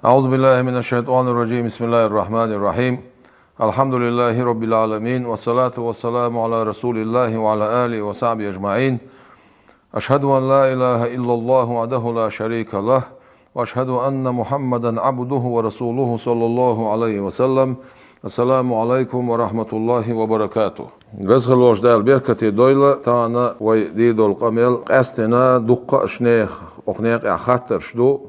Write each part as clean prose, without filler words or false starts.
أعوذ بالله من الشيطان الرجيم. بسم الله الرحمن الرحيم. الحمد لله رب العالمين، والصلاة والسلام على رسول الله وعلى آله وصحبه أجمعين. أشهد أن لا إله إلا الله وحده لا شريك له، وأشهد أن محمدا عبده ورسوله صلى الله عليه وسلم. السلام عليكم ورحمة الله وبركاته. غزل وجدال بركة دولة تانا ويديدو القميل قاستنا دقة شنيخ أخنيق أخاتر شدو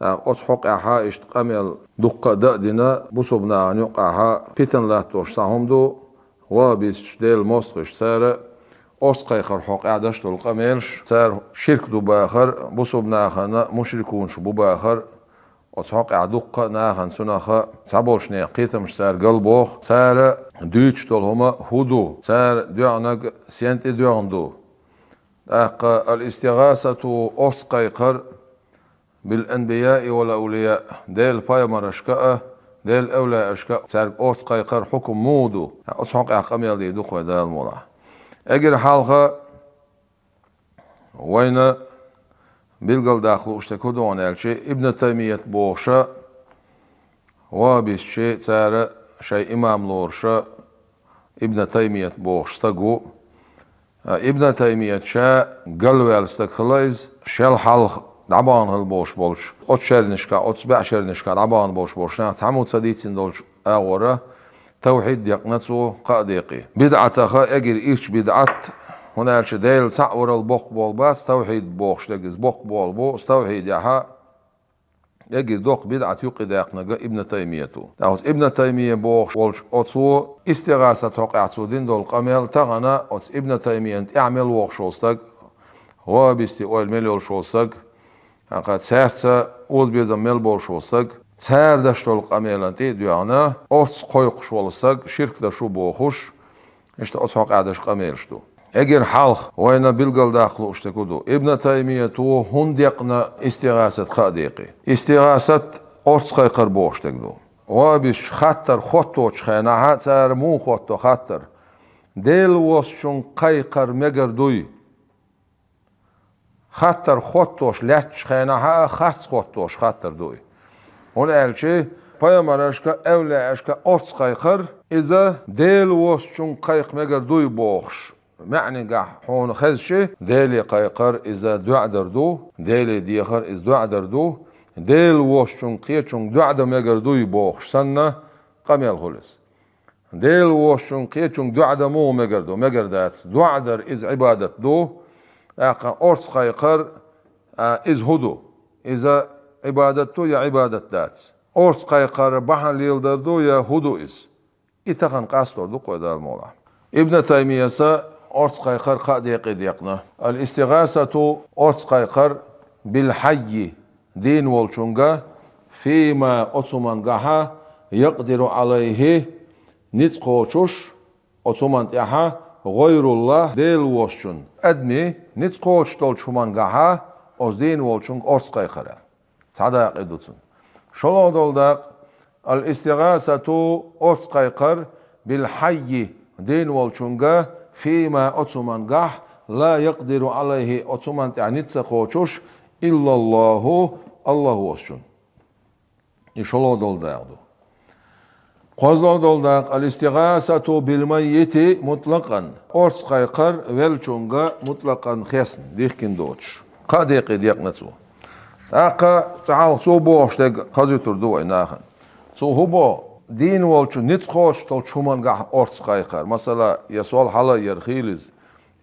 أصحق أحا إشتقامل دقة دقدنا بصبنا عن يقعها بيتن لا توشتهم دو وبيش ديل موسقش سارة أسقي خرحق أعدشت القميلش سار شرك دو باخر بصبنا خنا مشركون شبو باخر أصحق أعدقة ناخن سناخا سابولش نيقيتمش سار قلبوخ سار دويتش تولهما هدو سار دوعنق سينت دوعندو الاستغاثة أسقي قر بالأنبياء والأولياء ديل بايمر أشكاء ديل أولى أشكاء سارق أورس قيقر حكم مودو أصحق أقامي دي دقوة دال مولا أجر حالها وين بيلقل داخل اشتكودو عن الشيء ابن تيمية بوشا وبيس شيء سارة شيء إمام لورشا ابن تيمية بوش تقو ابن تيمية شاء قلوة الستكخلايز شال حالها دعبان هالبوش بولش أتشرنشكا أتبعشرنشكا دعبان بوش بولش نعت عمود سديتين دولش أورا توحيد يقنصو قاديقي بدعة خا أجر إيش بدعت هنا الشديل سعور البوق بول باس توحيد بوخش تجز بوق بول بوس توحيد يها أجر دوق بدعة يقيد يقنا ابن تيمية أوس ابن تيمية بوخش بولش أتسو استغاثة توقعتسو دين دول قميل تغنى أتس ابن تيمية اعمل وخشوستك هو بيستي مليول شوستك قد سرسة اوز بيزا ملبول شوسق سر دشتول قميلانتي ديانا اوس قويق شولسق شرك دشو بوخوش اشت اوساق عدش قميلشتو اگر حلق وين بلقل داخلو اشتكودو ابن تيمية تو هندقنا استغاثة قاديقي استغاثة اوس قيقر بوشتكدو وابش خطر خطوش خيناها سر مو خطو خطر ديل وشون قيقر مگر دوي خطر خطوش لاتش خيناها خاص خطوش خطر دوي هنا الشيء بايمر اشكا اولى اشكا اوتس قيقر اذا ديل وشون قيق مگر دوي بوخش معني قاح حون خزشي ديلي قيقر اذا دعدر دو ديلي ديخر اذا دعدر دو ديل وشون قيتشون دعدر مگر دوي بوخش سنة قميل خلص ديل وشون قيتشون دعدر مو مگر دو مگر داتس دعدر اذا عبادة دو أورس قيقر إز هدو إذا عبادته يا عبادة داتس أورس قيقر بحن ليلدردو يا هدو إز إتخن قاستور دو قويدا الموضع ابن تيمية سا أورس قيقر قاديق ديقنا الاستغاثة أورس قيقر بالحي دين والشنغا فيما أتسمان قاها يقدر عليه نتقوشوش أتسمان تيحا غير الله ديل وشون أدمي نتقوش تول شمان قاها أوز دين والشون أرس قيقرا سعدا يقيدوتون شلو دول داق الاستغاثة أرس قيقر بالحي دين والشون فيما أتسمان قاه لا يقدر عليه أتسمان يعني تسقوشوش إلا الله الله وشون شلو دول داق دو قوزلو دولداق الاستغاثة بالميت مطلقا أورس قيقر ويلشونغا مطلقا خيسن ديخكين دوتش قاديقي ديقنتسو اقا سعال سو بوشتك قزيتر دوي ناخن سو هبو دين والشو نتخوش تول شومانغا أورس قيقر مثلا يسول حلا يرخيلز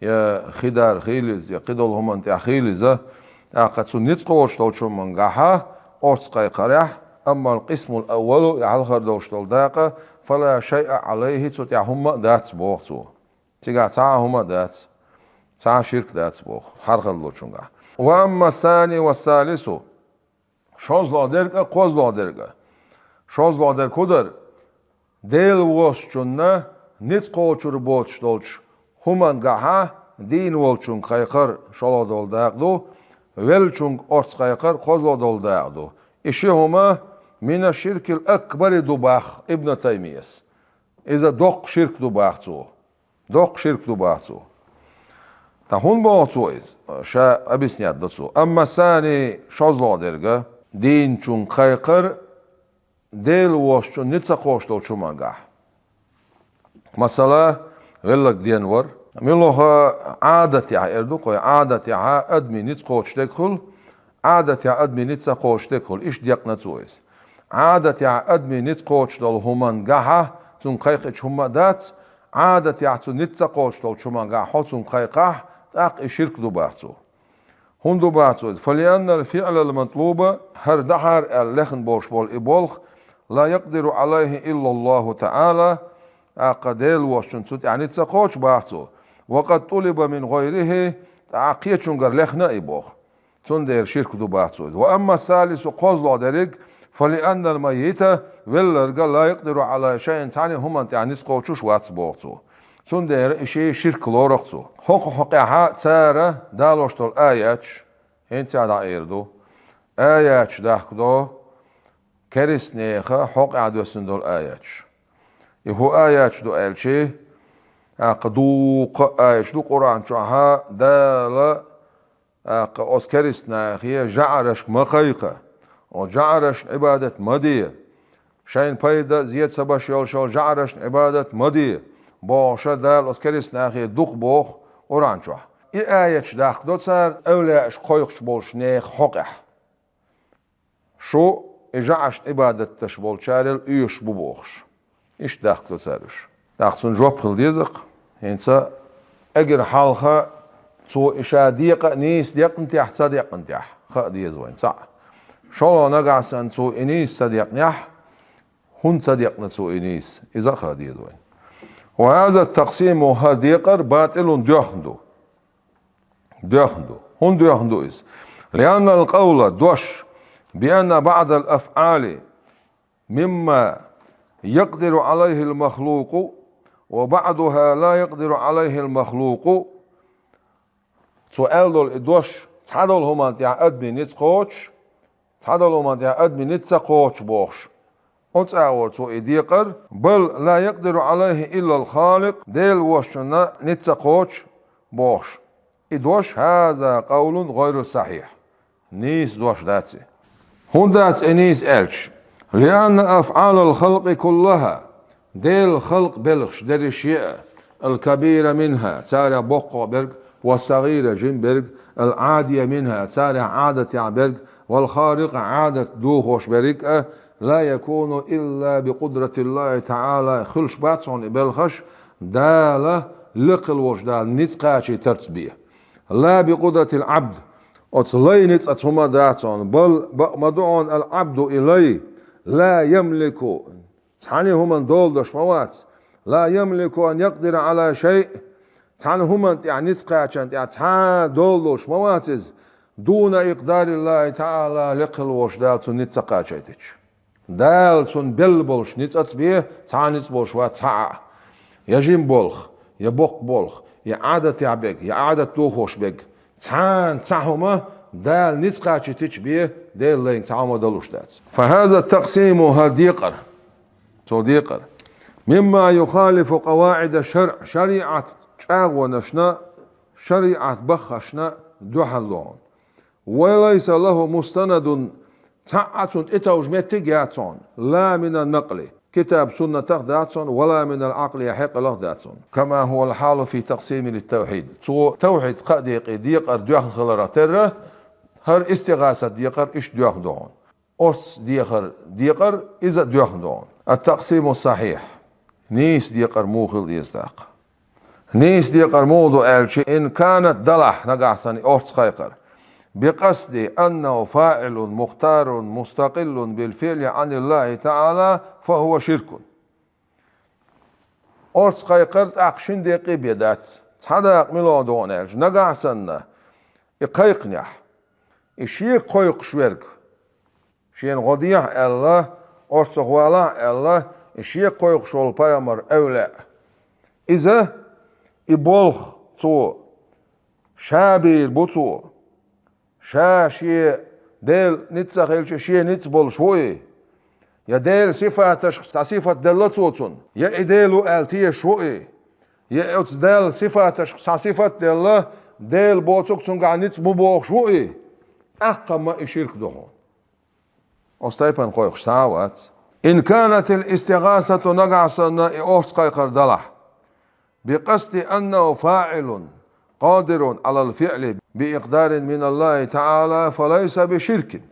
يا خدار خيلز يا قدول هم انت خيلز اقا سو نتخوش تول شومانغا أورس قيقر أما القسم الأول على خردوش داقة فلا شيء عليه تتع هم داتس بوختو تيجا تاع هم داتس تاع شرك داتس بوخ حرق اللوشونغا وأما الثاني والثالث شوز لا درجة قوز لا درجة شوز لا در كدر ديل وشنا نتقوشر بوتش دولش همان جها دين والشون قيقر شلا دول داقدو ولشون أرس قيقر قوز لا دول داقدو إشي هما من الشرك الأكبر دباخ ابن تيمية إذا دق شرك دباخ تو دق شرك دباخ تو تهون با تو إز شا أبيسنيات دتو أما ثاني شاز لا درجة دين چون قيقر ديل وش نتسا قوشتو شمانگاه مثلا يقول لك دينور ملوها عادتها اردوكو عادتها ادمي نتس قوش تدخل عادتها ادمي نتسا قوش تدخل ايش ديق نتسويس عادتها ادمي نتس قوش دول همانگاه تون قيق شما دات عادتها تون نتسا قوش دول شمانگاه تون قيقه تاق شرك دو باتو هون دو باتو فلأن الفعل المطلوب هر دحر اللخن بوش بول إبولخ لا يقدر عليه إلا الله تعالى أقديل وشن سوت يعني تسقوش باتو وقد طلب من غيره تعقية شنجر لخنا إبوخ تندير شرك دو باتو وأما الثالث قوز دريك فلأن الميت والرجال لا يقدر على شيء ثاني هم يعني تسقوشوش واتس بوغتو تندير إشي شرك لورقتو حقها تسارة دالوشتول آياتش هنت على إيردو آياتش داخدو كريسنيخة حقها دوسندول آياتش يهو آياتش دو آلشي أقدوق آياتش دو قرآن شوها دالة أس كريسنيخية جعرش مخيقة وجعرش عبادة مدية شاين بايدا زياد سباش يولشول جعرش عبادة مدية بوشا دال أس كريسنيخية دوق بوخ قرآن شوها إي آياتش داخدو صار أولاش قويقش بولش نيخ حقح شو إجعش عبادة تشبول شارل إيش ببوخش إيش داخل سارش داخل جواب خلديزق هنسا أجر حالها تو إشا ديق نيس ديق نتيح صديق نتيح خا ديز وين صح شو نقع سن تو إنيس صديق نيح هن صديق نتو إنيس إذا خا ديز وين وهذا التقسيم هديقر باطل ديخندو هن ديخندو إز لأن القول دوش بأن بعض الأفعال مما يقدر عليه المخلوق وبعضها لا يقدر عليه المخلوق سؤال دول دوش تحدل هما تاع أدمي نتسقوش تحدل هما تاع أدمي نتسقوش بوش أتعور سو إديقر بل لا يقدر عليه إلا الخالق ديل وشنا نتسقوش بوش إدوش هذا قول غير صحيح نيس دوش داتسي هون داتس إنيس ألش لأن أفعال الخلق كلها ديل خلق بلغش ديل الشيء الكبيرة منها تارع بقى برق والصغيرة جنبرق العادية منها تارع عادة برق والخارقة عادة دوخوش برق لا يكون إلا بقدرة الله تعالى خلش باتسون بلخش دالة لقل وجدال نتقاشي ترتبيه لا بقدرة العبد أتلي نتقاتهما داتون بل مدعون العبد إليه لا يملك تعني هما دول دش موات لا يملك أن يقدر على شيء تعني هما يعني نتقاشن يعني دول دش مواتز دون إقدار الله تعالى لقل وجدال نتقاشيتش دال سن بلبلش نتقات بيه تعني نتبولش واتسع يجين بولخ يبوق بولخ يعادة يعبك يعادة توخوش بك تسعهما دال نسقاتش تشبيه دال لين تعامو دلوش دات فهذا التقسيم هرديقر صديقر مما يخالف قواعد الشرع شريعة شاغونشنا شريعة بخشنا دوحلون وليس له مستند تعة اتوج متجاتون لا من النقل كتاب سنة داتسون ولا من العقل يحق له داتسون كما هو الحال في تقسيم للتوحيد توحيد قديق ديقر دوخن خلراتر هر استغاثة ديقر إيش دوخن دون أرس ديقر إذا دوخن دون التقسيم الصحيح نيس ديقر موخل يستاق نيس ديقر موضو ألشي إن كانت دلح نقعساني أرس خيقر بقصد أنه فاعل مختار مستقل بالفعل عن الله تعالى فهو شرك أرس قيقرت أقشن ديقي بيدات تحدق ملو دونالج نقعسنا إقيقنيح إشي قيق شويرك شين غديح الله أرس غوالا الله إشي قيق شول بايمر أولا إذا إبولخ تو شابير بطو شاشي ديل نتسخيل شي نتبول شوي يا ديل صفة دلتوتون يا إديلو آلتية شوي يا ديل صفة ديل بوتوك تنقع نتبوبوخ شوي أقا ما إشيرك دهون أستيبن قويخ ساوات إن كانت الاستغاثة نقعصنا أوسقي قردلح بقصد أنه فاعل قادر على الفعل بإقدار من الله تعالى فليس بشرك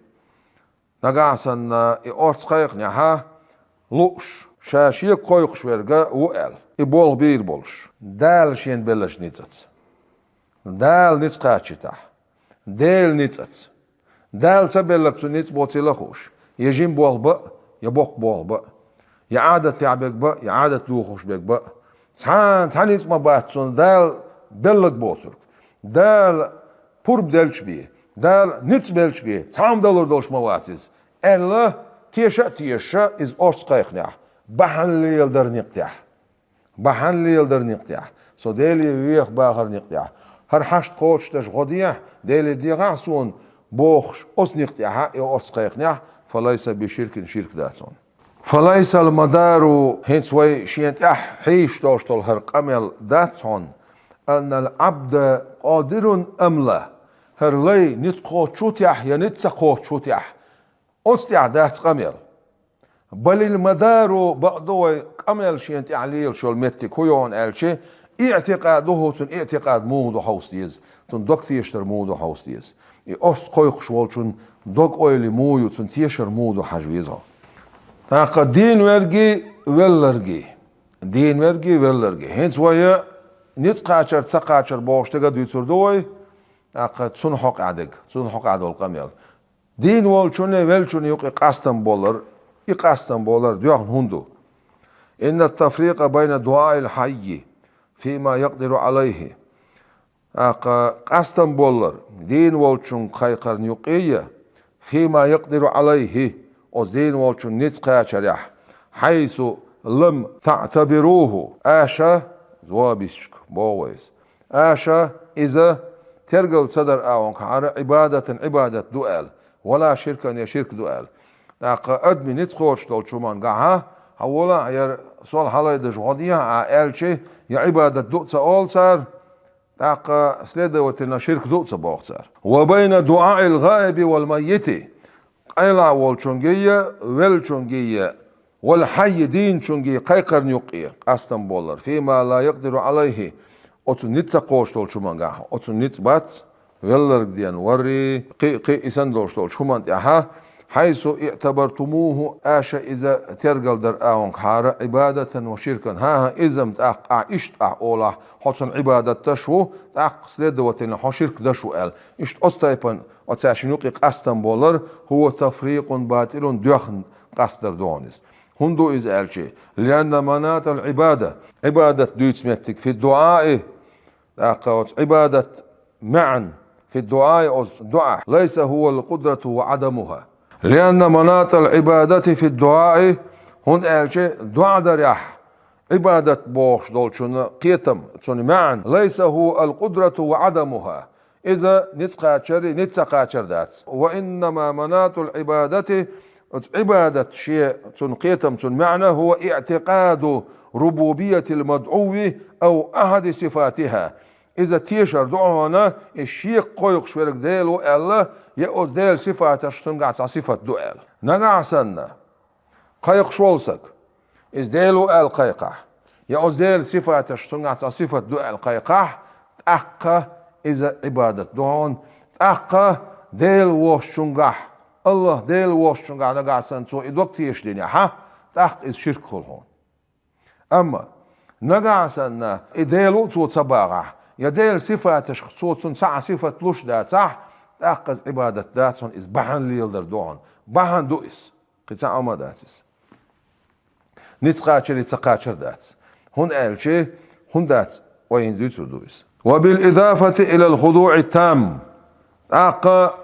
نقعصنا أوسقي نحا لوش شاشيق قويخ شويرغا وقال إبول بير بولش دال شين بلش نيتت دال نيت قاتشتح دال نيتت دال سبلك نيت بوتي لخوش يجين بول بق يبوق بول بق يعادة تعبك بق يعادة لوخوش بك بق سحان نيت ما باتسون دال بلك بوترك دال بورب دلش بيه دال نيت بلش بيه سحام دلور دولش مواتيز ألا تيشا إز أرس قيقنع بحن لي يلدر نقتح بحن لي يلدر نقتح سو ديلي ويخ باخر نقتح هر حشت قوش تش غديح ديلي ديغاسون بوخش أس نقتح إو أرس قيقنع فليس بشرك شرك داتون فليس المدار هنس وي شينتح حيش توشتل هر قمل داتون أن العبد قادر أم لا هر لي نتقو تشوتيح يا نتسقو تشوتيح أستعداد قمل بل المدار بعضو قمل شينت عليل شو المتك هو الشيء اعتقاده تن اعتقاد مودو حوستيز تن دوك تيشتر مودو حوستيز أست قويق شوالشون دوك أويلي مويو تن تيشر مودو حجويزها تاقا دين ورقي ولرقي دين ورقي ولرقي هنس ويا نتقاشر تسقاشر بوشتغا دويتر دوي تاقا تسون حق عدق تسون حق عدو القمل دين والشوني والشوني يقي قاستن بولر ديوخن هندو إن التفريق بين دعاء الحي فيما يقدر عليه قاستن بولر دين والشون خيقر يقية فيما يقدر عليه أز دين والشون نتقى شريح حيث لم تعتبروه آشا زوابيشك بوويس آشا إذا ترجل صدر آونك على عبادة دؤال ولا شركا يا شرك دؤال تاقا أدمي نتقوش دول شومان قاها حولا يا صول حالي دش غدية آلشي يا عبادة دوتسا أول سار تاقا سليدة وتنا شرك دوتسا بوغ سار وبين دعاء الغائب والميت قيلع والشنجية والشنجية والحي دين شنجي قيقر نيقية قاستن بولر فيما لا يقدر عليه أتو نتقوش دول شومان قاها أتو نتبات ولرق ديان وري قي إسان دول شومان تاها حيث اعتبرتموه آشا إذا ترقل در آون حارة عبادة وشركا ها إذا متأق إشت أولا حسن عبادة تشو تأق سليد وتنا حو شرك دشو آل إشت أستيبن وتساشنوقي قاستن بولر هو تفريق باطل ديوخن قاستر دونيس هندو إز آلشي لأن منات العبادة عبادة دويت متك في الدعاء عبادة معا في الدعاء دعاء ليس هو القدرة وعدمها لأن مناط العبادة في الدعاء هون ألشي دعاء دريح عبادة بوش دولشون قيتم معا ليس هو القدرة وعدمها إذا نتسقاتشر دات وإنما مناط العبادة عبادة شيء قيتم معنى هو اعتقاد ربوبية المدعو أو أحد صفاتها إذا تيشر دعوانا الشيء قويق شويرك ديلو ألا يأوز ديل صفات شتنقع صفة دعال نقع سنة قيق شولسك إز ديلو أل قيقع يأوز ديل صفات شتنقع صفة دعال قيقع تأقى إذا عبادة دعون تأقى ديل ووش شنقع الله ديل ووش شنقع نقع سنة إدوك تيش دينيا ها تأقى إز شرك خلهون أما نقع سنة إديلو تو تباغع يدير صفات صوت ساعة صفة لوش دات صح تأخذ عبادة داتسون إز بحن ليلدر دون بحن دوئس قطع أما داتس نتقاتشر داتس هون ألشي هون داتس وين زيتو دوئس وبالإضافة إلى الخضوع التام أقا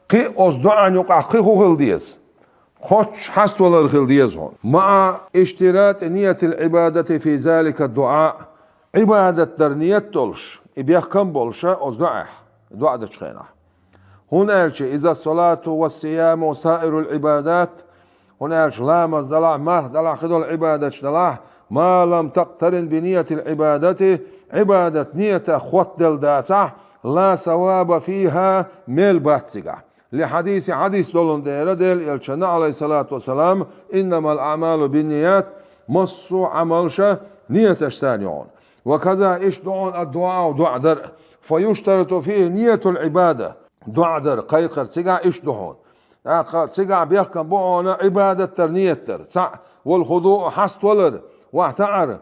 قي أصدعا يقع قي خلديز خوش حست ولا الخلديز هون مع اشتراط نية العبادة في ذلك الدعاء عبادة درنية تلش إبيخ كم بولشة أصدعه دعاء دشخينه هنا إذا الصلاة والصيام وسائر العبادات هنا لا مزدلع مار دلع خدو العبادة دلع ما لم تقترن بنية العبادة عبادة نية خوت دل داتع لا ثواب فيها ميل باتسقع لحديث دولن دير ديل يلشنا عليه الصلاة والسلام إنما الأعمال بالنيات مصو عملشة نية اشتانيون وكذا إيش دعون الدعاء ودعاء در فيشترط فيه نية العبادة دعاء در قيقر تسقع إيش دعون تسقع بيحكم بعونا عبادة ترنية تر والخضوع حست ولر واحتعر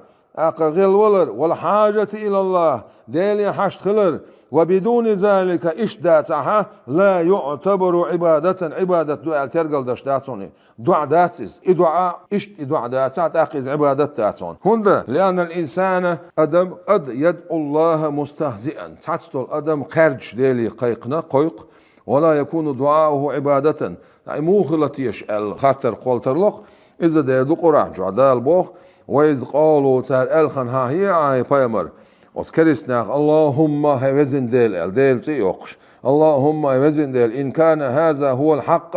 غل ولر والحاجة إلى الله ديلي حشت خلر وبدون ذلك إشداتها لا يعتبر عبادة دعاء ترقل داشتاتوني دعاء داتس إدعاء دعاء داتات أخذ عبادة تاتون هندا لأن الإنسان أدم قد يدعو الله مستهزئا تحتل أدم خارج ديلي قيقنا قيق ولا يكون دعاؤه عبادة موخلة يشأل خاطر قولترلق إذا ديردو قرع جعدال بوخ وإذ قالوا تار ألخن ها هي عاي بايمر وسكرسناخ اللهم هيوزن ديل سيوقش اللهم هيوزن ديل إن كان هذا هو الحق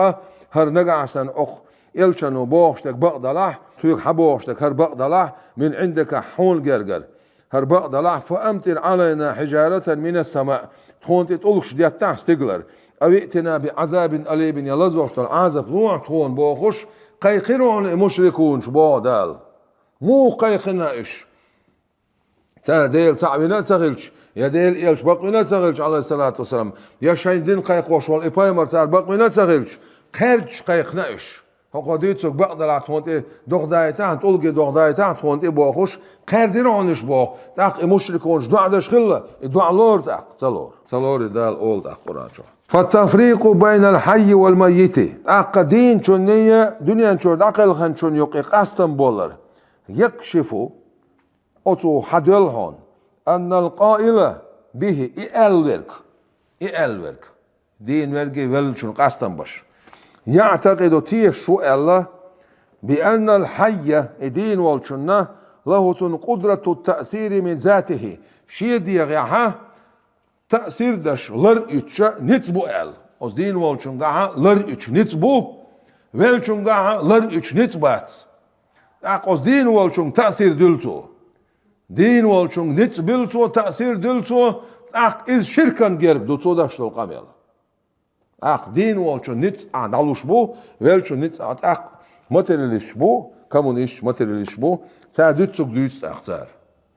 هر نقعسن أخ يلشنو بوشتك بقدلح تيك حبوشتك هر بقدلح من عندك حون جرجر هر بقدلح فأمطر علينا حجارة من السماء تخون تتقولكش دي تستقلر أو ائتنا بعذاب أليم يلزوشت العذاب نوع تخون بوخش قيقرون مشركون شبو دال مو قيقنا إيش سا ديل صعبنا تسغلش يا ديل إلش بقنا تسغلش عليه الصلاة والسلام يا شاين دين قيقوش والإبايمر صار بقنا تسغلش خرج قيقنا إيش هو ديتسوك بقدر عطونتي دغدايتان تلقي دغدايتان تونتي بوخش قرديرونش بو تاق مشركونش دعا دشخله دعا لور تاق صلور دال اول تاق قران فالتفريق بين الحي والميت تاق دين شنيه دنيا شو عقل خن شن يقيق استنبولر يكشف أتو حدلهون أن القائل به إلورك دين ورقي ولشن قاستن باش يعتقد تيش شو الله بأن الحي دين والشنة له قدرة التأثير من ذاته شيء ديغيها تأثير دش لر يتشا نتبو ال أز دين والشنة لر يتش نتبو والشنة لر يتش نتبات أقص دين والشنة تأثير دلتو دين والشنة نتبلتو تأثير دلتو أق إز شركا جرب دوتو داشتو القميل أق دين والشون نت عدالوش بو والشون نت أق ماتيرياليش بو كمونيش ماتيرياليش بو تعدتسك دوست أختار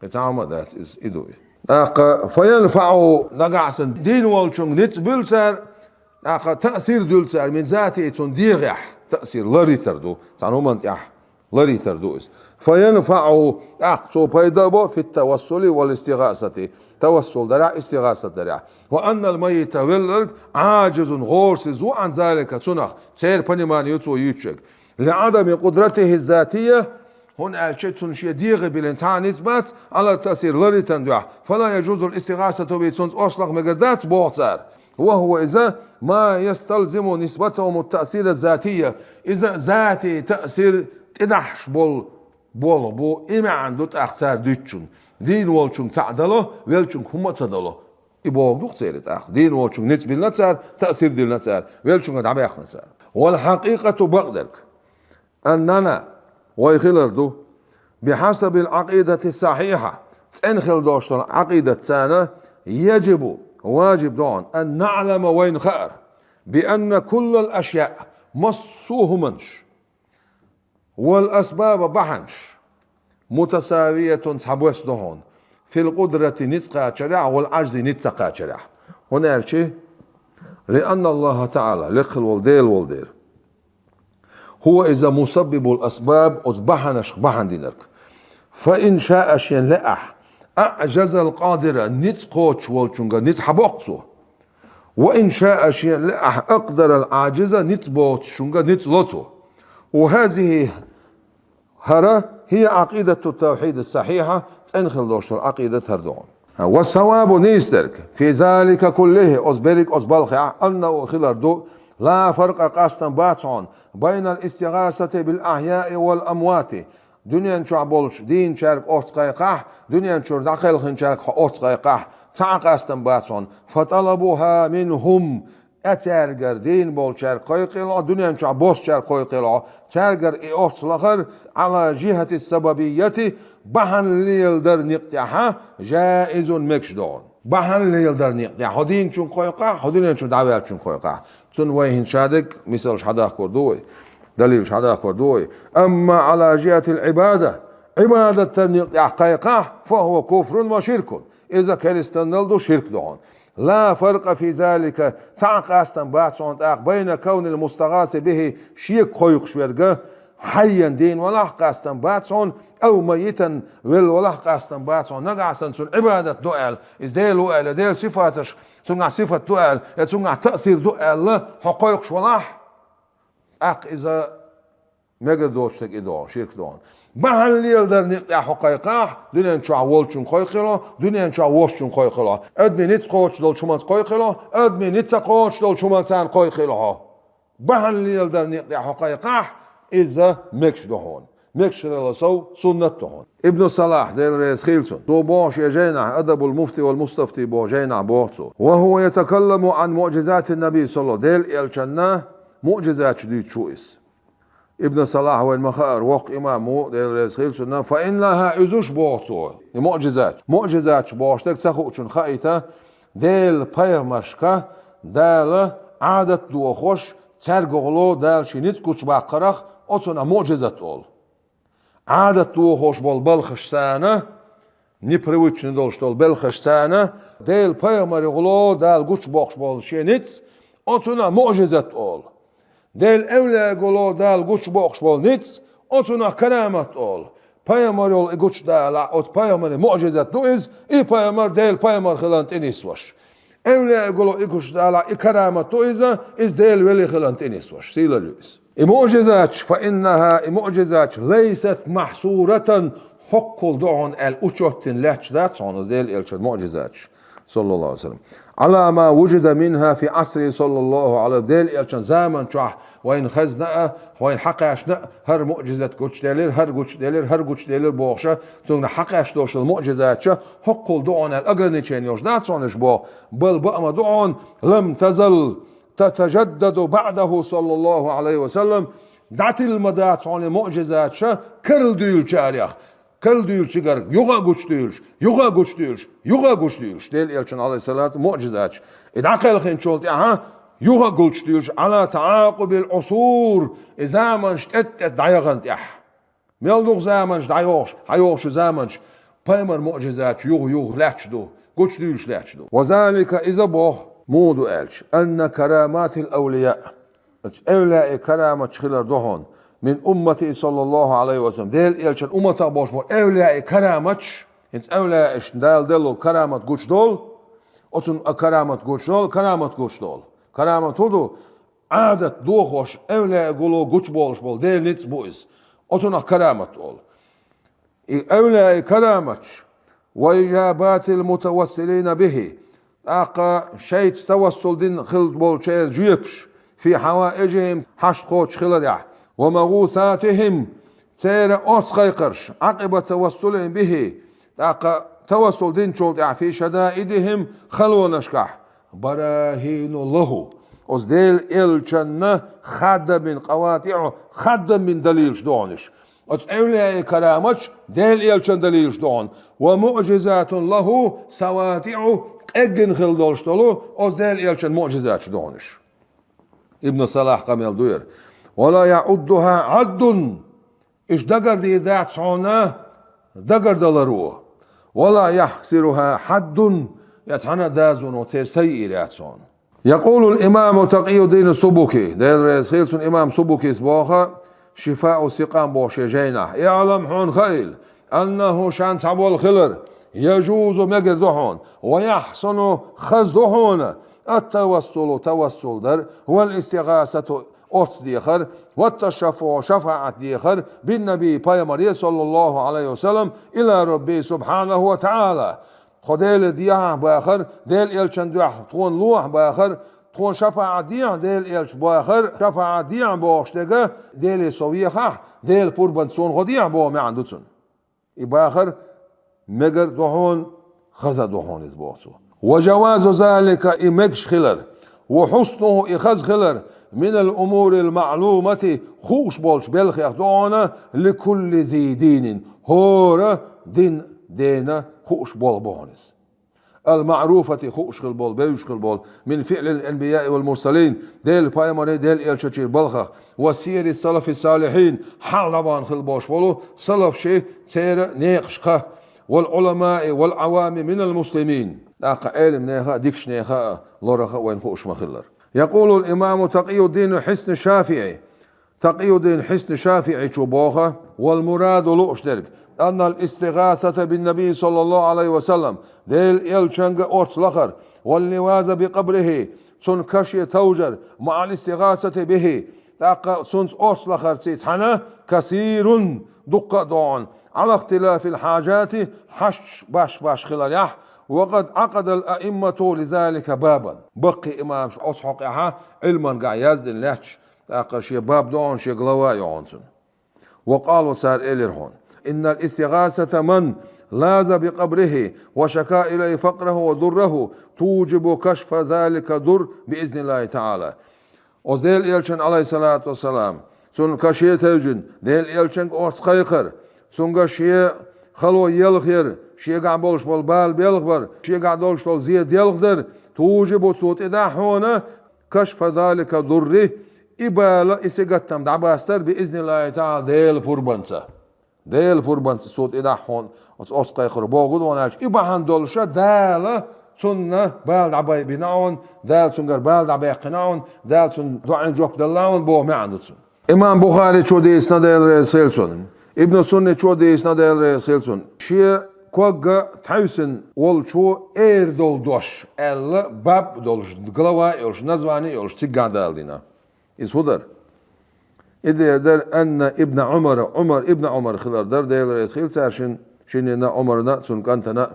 بتعمل ذات إز إدوي أق فينفع نجعسن دين والشون نت بلسر أق تأثير دلسر من ذاته تون ديغح تأثير لريتر دو تعنوم أنت لريتر دوس فينفع أق تو بيدابو في التوسل والاستغاثة توسل درع استغاثة درع وأن الميت والأرض عاجز غورسز عن ذلك سنخ سير بنيمان يتو يتشك لعدم قدرته الذاتية هون ألشيت شيء ديغ بالإنسان إثبات على تأثير لريتن دعا فلا يجوز الاستغاثة بيتسونز أصلق مقدات بوغتار وهو إذا ما يستلزم نسبتهم التأثير الذاتية إذا ذاتي تأثير تدحش بول إما عندوت أختار ديتشون دين والشون تعدله والشون هم تعدله يبغى دوق سيرت أخ دين والشون نسبة نصار تأثير دين نصار والشون قد عبيخ نصار والحقيقة بقدرك أننا ويخلردو بحسب العقيدة الصحيحة تنخل دوشتون عقيدة سنة يجب واجب دون أن نعلم وين خير بأن كل الأشياء مصوه منش والأسباب بحنش متساوية سحبوس دهون في القدرة نتقى شرع والعجز نتقى شرع هنا الشيء لأن الله تعالى لقل والدير هو إذا مسبب الأسباب أصبحنش بحن دينك فإن شاء شيء لأح أعجز القادر نتقوش والشنغ نتحبوقسو وإن شاء شيء لأح أقدر العاجز نتبوت شنغ نتلوتو وهذه هرا هي عقيدة التوحيد الصحيحة تنخل دوشتر عقيدة هردون والصواب نيسترك في ذلك كله أصبرك أصبالخ أنه خلردو لا فرق قاستا باتعون بين الاستغاثة بالأحياء والأموات دنيا شعبولش دين شارك أوتقايقح دنيا شور داخل شارك أوتقايقح تعقاستا باتعون فطلبوها منهم أتارجر دين بول شارك قيقلا دنيا شعبوس شارك قيقلا تارجر أوتلاخر على جهة السببية بحن ليلدر نقطعها جائز مكشدون بحن ليلدر نقطع هدين شون قيقا هدين شون دعوات شون قيقا تن وين شادك مثل حدا كردوي دليل حدا كردوي. أما على جهة العبادة عبادة تنيق حقيقة فهو كفر وشرك. إذا كان استنلدو شرك دون لا فرق في ذلك تعق استنبات صنط بين كون المستغاث به شيك خويق شورجه حيا دين ولحق استنبات صن أو ميتا ولحق استنبات صن نقع سن عبادة دؤل إزديل وقال ديل صفاتش سنع صفة دؤل سنع تأثير دؤل حقيق شولح إذا مگر دوشتك إدوان شرك دون بحل يلدر نقطع حقيقة دنيا نشع والشون قايقلا دنيا نشع واشون قايقلا أدمي نتس قوش دول شمانس قايقلا أدمي نتس قوش دول شمانسان قايقلا بحل يلدر نقطع حقيقة إذا مكش دهون مكش رلسو سنة دهون. ابن صلاح ديل رئيس خيلسون دو باش يجينا أدب المفتي والمستفتي بوجينا بوحسو وهو يتكلم عن معجزات النبي صلى الله عليه وسلم ديل يلشنا معجزات شديد شويس. ابن صلاح وين مخار وق إمامه ديل رئيس خيلسون فإنها إزوش بوحسو معجزات بوحتك سخوشن خائته ديل بيغمشكا ديل عادت دو خوش ترغلو ديل شنيت كوش باقرخ أتنا معجزات أول عادت دو خوش بول بلخش سانه نيبرويتش ندولش دول بلخش سانه ديل بيغمرغلو ديل كوش باقش بول شنيت أتنا معجزات أول ديل أولى قولو دال قوش بوخش بول نيتس أتنا كرامات أول بايمر يول قوش دال أت بايمر معجزات دوئز إي بايمر ديل بايمر خلانت إنيسوش أولى قولو قوش دال كرامات دوئز إز ديل ولي خلانت إنيسوش سيلا لويس المعجزات فإنها معجزات ليست محصورة حق دعون الأشوتن لاتش ذات صون ديل إلش المعجزات صلى الله عليه وسلم على ما وجد منها في عصره صلى الله عليه وسلم ديل زمن شح وين خزنا وين حقاشنا هر معجزة قوش ديلر هر قوش ديلر بوخشة ثم حقاش دوش المعجزات حق دعون الأجرنيتشين يوجدات صونش بو بل بأما دعون لم تزل تتجدد بعده صلى الله عليه وسلم دعت المدات صون المعجزات كرل ديل شاريخ كل ديل شجر يوغا قوش ديلش ديل يلشن عليه الصلاة معجزات إدعقل خين شولت يوغا قوش ديلش على تعاقب العصور زمن شتت دايغنت ميلدوغ زمن دايوش زمن بايمر معجزات يوغ لاتش دو قوش ديلش لاتش دو وذلك إذا بوخ مودو ألش أن كرامات الأولياء أولياء كرامة خلال دهون من أمتي صلى الله عليه وسلم ديل يلشن أمتا بوشمور أولياء كرامتش إنس أولياء إش ديل كرامة قوش دول أتن كرامة قوش دول كرامة هدو عادت دوخوش أولياء قولو قوش بولش بول ديل نتس بوئز أتن كرامة دول أولياء كرامتش وإجابات المتوسلين به أقا شيء توسل دين خلط بول شيء جيبش في حوائجهم حشت خوش خلريح ومغوثاتهم سير أسخيقرش عقب توسلهم به توسل دين شولد في شدائدهم خلو نشكح براهين الله أصديل إلشن خد من قواطعه خد من دليل شدونش أولياء كرامتش ديل إلشن دليل شدون ومعجزات له سواتعه أجن خلدولش دولو أصديل إلشن معجزات شدونش. ابن صلاح قام دوير ولا يعدها عد إيش دقر دي ذات صونا دقر دلروه ولا يحسرها حد يتحنى دازون وتسير سيئ ياتسون. يقول الإمام تقي الدين السبكي دير رئيس خيلسون إمام سبكي سبوخة شفاء سقام بوشي جينح يعلم حون خيل أنه شان سعبو الخلر يجوز مجر دحون ويحسن خز دحون التوسل در والاستغاثة أرس ديخر والتشفع شفاعة ديخر بالنبي بايمري صلى الله عليه وسلم إلى ربي سبحانه وتعالى خديل دياه باخر ديل إلشن دياه تكون لوح باخر تكون شفاعة دياه ديل إلش باخر شفاعة دياه بوشتغه ديل سويخه ديل قربان سون غدياه بو معندوتون باخر مجر دهون خزا دهون إزبوتو وجواز ذلك إمكش خلر وحسنه إخذ خلر من الأمور المعلومة خوش بولش بلخ يخدعنا لكل ذي دين هورا دين دينا خوش بول بونس المعروفة خوش البول بيوش البول من فعل الأنبياء والمرسلين ديل بايمري ديل إلشتشير بلخخ وسير السلف الصالحين حلبان خلبوش بولو سلف شيء سير نيقشخه والعلماء والعوام من المسلمين داق علم نيخا ديكش نيخا لورخا وين خوش مخلر. يقول الإمام تقي الدين حسن الشافعي تقي الدين حسن الشافعي شبوخه والمراد لؤش درك أن الاستغاثة بالنبي صلى الله عليه وسلم ديل يلشنج أورس لخر والنواز بقبره سن كشي توجر مع الاستغاثة به تاق سنس أورس لخر سيتحنا كثير دق دون على اختلاف الحاجات حش باش خلال يح وقد عقد الأئمة لذلك بابا بقي إمام أصحقها علما قاع يزدن لحش تاق شي باب دون شي قلوا يعنسن وقالوا سار إليرهون إن الاستغاثة من لاز بقبره وشكا إليه فقره وضره توجب كشف ذلك ضر بإذن الله تعالى. وزديل يلشن عليه الصلاة والسلام سن كشية تجن ديل يلشن أورس خيخر سن كشية خلو يلخير شيء قاعد بولش بالبال بيلخبر شيء قاعد بولش طول زيد يلخدر توجب صوت إداحونا كشف ذلك ضره إبالة إسقطتم دعباستر بإذن الله تعالى ديل بوربنسا ديل بوربنس صوت إداحون أسقى يخرب بوجود وناش إباحن دولشة دالة سنة بالد عباي بناون دال سنجر بالد عباي قناون دال سن دعين جوب دلاون بو ما عندتون. إمام بخاري شو دي إسناد الرسالسون ابن سنة شو دي إسناد الرسالسون شيء كوجا تحسن والشو دول دوش ال باب دولش قلوا يولش نزواني يولش تيجان دالدينا إسودر إذا در أن ابن عمر ابن عمر خلال در ديل رئيس ساشن شننا عمرنا سن كانتنا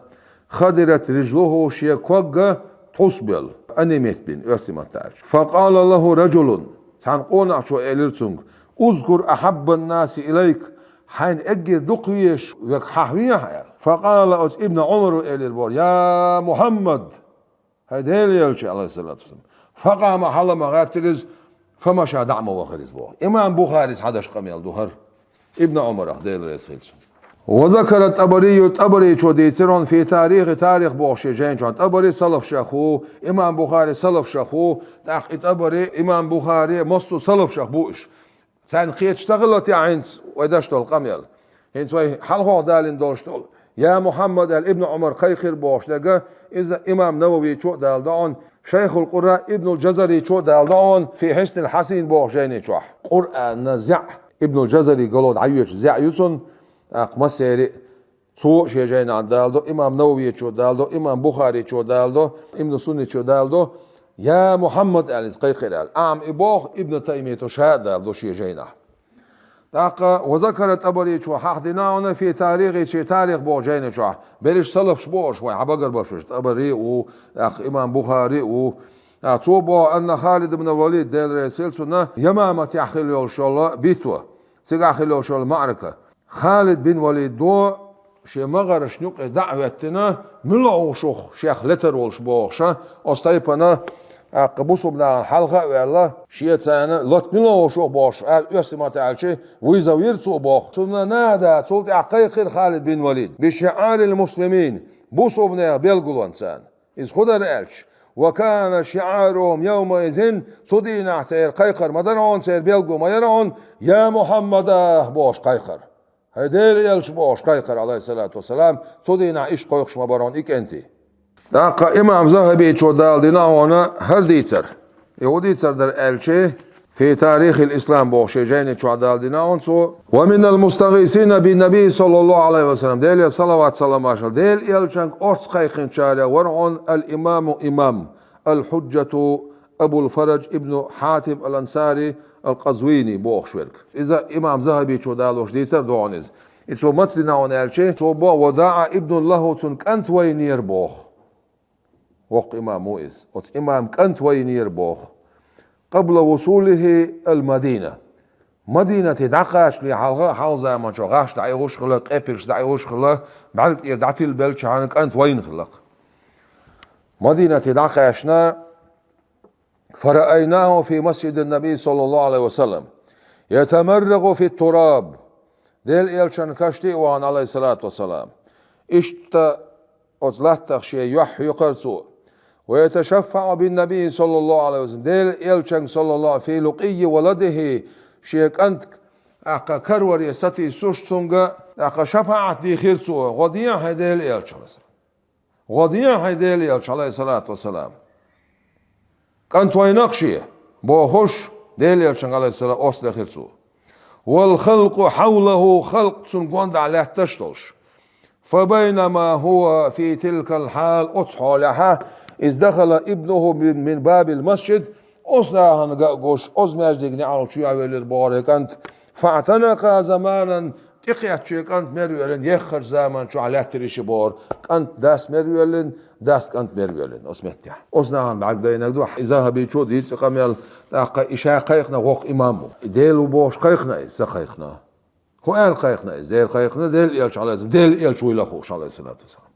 خدرت رجله شيء كوجا تصبل أنيمت بين أرسمت تعرف فقال له رجل سنقول شو إليرتونغ أذكر أحب الناس إليك حين أجر دقيش وحويه حيال فقال ابن عمر إليربور يا محمد هديل يلشي عليه الصلاة والسلام فقام حل مغاترز فمشى دعمه وخرز بوه إمام بخاري حدش قميل دهر ابن عمر ديل رئيس خلص وذكر الطبري شو ديسرون في تاريخ بوشي جين شو طبري سلف شيخو إمام بخاري سلف شيخو تاق طبري إمام بخاري مصو سلف شيخ بوش سان خيت اشتغلت يا عينس ويدشتو القميل هينس وي حلقو دالين دولشتول يا محمد ابن عمر خيخر بوش دقا إذا إمام نووي شو دال دعون شيخ القراء ابن الجزري شو دال دعون في حسن الحسين بوش جيني شوح قرآن نزع ابن الجزري قالوا عيوش زع يوسن مسيري سو شي جاينا عن دالدو امام نووي شو دالدو امام بخاري شو دالدو ابن سني شو دالدو يا محمد اليس قيقر ام ابوخ ابن تيميه شهاد دالدو شي جاينا داق وذكر الطبري شو حدنا في تاريخ بو جاينا شو بلش سلف شبو شوي عبقر بشوش طبري و امام بخاري و توبو ان خالد بن الوليد ديل رسول سنه يمامه يحخل ان شاء الله بيتوا سيغاخل ان شاء الله معركه خالد بن وليد دو شي مغر شنوق دعوتنا ملعو شوخ شيخ لتر والشبوخشا استيبنا قبوسو بنا الحلقه والله شي تانا لوت ملعو شوخ بوش يسمع تعالشي ويزا ويرتو بوخ ثم نادى صوت عقيق خالد بن وليد بشعار المسلمين بوسو بنا بيلقلو انسان إذ خدر قالش وكان شعارهم يومئذ صدينا سير قيقر مدنعون سير بيلقلو ما يرعون يا محمد بوش قيقر هيدير يلش بوش قيقر عليه الصلاة والسلام صدينا إيش قيقش مبارون إيك أنتي داقا إمام ذهبي شو دال دينا هنا هر ديتر يوديتر در ألشي في تاريخ الإسلام بوشي جيني شو دال دينا هنسو ومن المستغيثين بالنبي صلى الله عليه وسلم ديل صلوات سلام عشر ديل يلشنك أرس قيقين شارع ورعون الإمام إمام الحجة أبو الفرج ابن حاتم الأنصاري القزويني بوخ شويرك إذا إمام ذهبي شو دالوش ديتر دوانيز إتو متلنا ونالشي تو بو وداع ابن له تنك أنت وينير بوخ وق إمام موئز إمام كنت وينير بوخ قبل وصوله المدينة مدينة دعقاش لي حالزا ما شو غاش دعي وش خلق إبرش دعي وش خلق بعد دعتي البلد شانك أنت وين خلق مدينة دعقاشنا فرأيناه في مسجد النبي صلى الله عليه وسلم يتمرغ في التراب ديل إلشان كاشتي وعن عليه الصلاة والسلام أطلعت شيء يح يقرصو ويتشفع بالنبي صلى الله عليه وسلم ديل يلشن صلى الله في لقي ولده شيك أنت أقا كرور يستي سوش سونغا أقا شفاعة دي خيرسو غديا هيديل يلش غديا هيديل يلش عليه الصلاة والسلام كانت وينقشيه بوخش ديل يلش عليه الصلاة أصل خيرسو والخلق حوله خلق سنقوند عليه تشتلش فبينما هو في تلك الحال أضحى لها إذ دخل ابنه من باب المسجد أصلا هنقاقوش أزماج على شيء البارك أنت فاعتنق زمانا تقيت شيء كانت مريولن يخر زمان شو على تريش بار كانت داس مريولن داس كانت مريولن أسمتها أصلا بعد دوح إذا هبي شو دي سقمل إشاء قيقنا وق إمامه ديلو بوش قيقنا إذا قيقنا هو أن قيقنا إذا ديل قيقنا ديل يلش على اسم ديل يلش ويلا خوش عليه الصلاة والسلام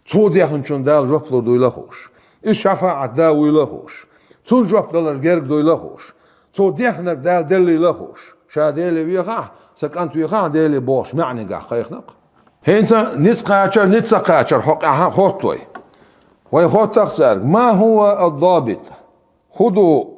تود يخنشون دال جوبلو دويلا خوش الشفاعة دا ويلا خوش تون جوب دلر جرق دويلا خوش تود يخنك دال دل يلا خوش شا ديلي ويخا سكانت ويخا ديلي بوش معني قا قيقنق هينسا نسقاشر نتسقاشر حقها خوتوي ويخوت تخسر ما هو الضابط خذوا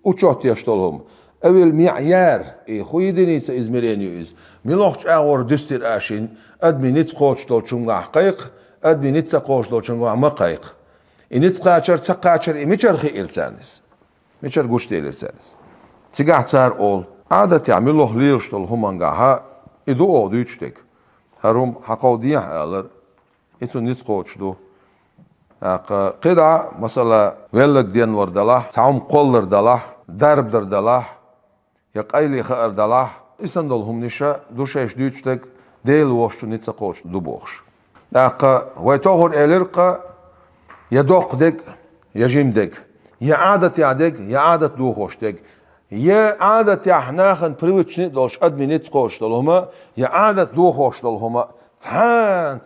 uçot yaştalım. Evvel miyar خویدنیس izmereniyiz. Miloch ağır düstir aşin. Admi nit qoçtol çunga qayq. Admi nit qoçtol çunga maqayq. Nit qaçar saqaçar imiçer xirsanis. Miçer guş delirseniz. Sigahçar ol. Adet ya miloch lirstol humanga ha idu o düçtek. Harum haqawdiyah alır. Etu nit qoçdu. قطعة مثلا ولك دين وردلاح تعم قولر دلاح درب در دلاح يقايلي خير دلاح إسان دولهم نشا دوشاش ديوشتك ديل واشتو نتسا قوش دو بوخش ويتوهر إلرقا يدوق دك يجيم دك يعادة يعدك يعادة دو خوشتك يعادة يحناخن بريوتش ندولش أدمي نتقوش دولهما يعادة دو خوش دولهما تحان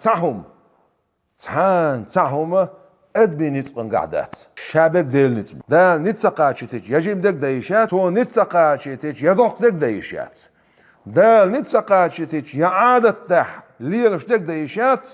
أدبي نتقن قعدات شابك ديل نتم دا نتسقاشتك يجيب دك دايشات تو نتسقاشتك يدوق دك دايشات دا نتسقاشتك يعادة تح ليلش دك دايشات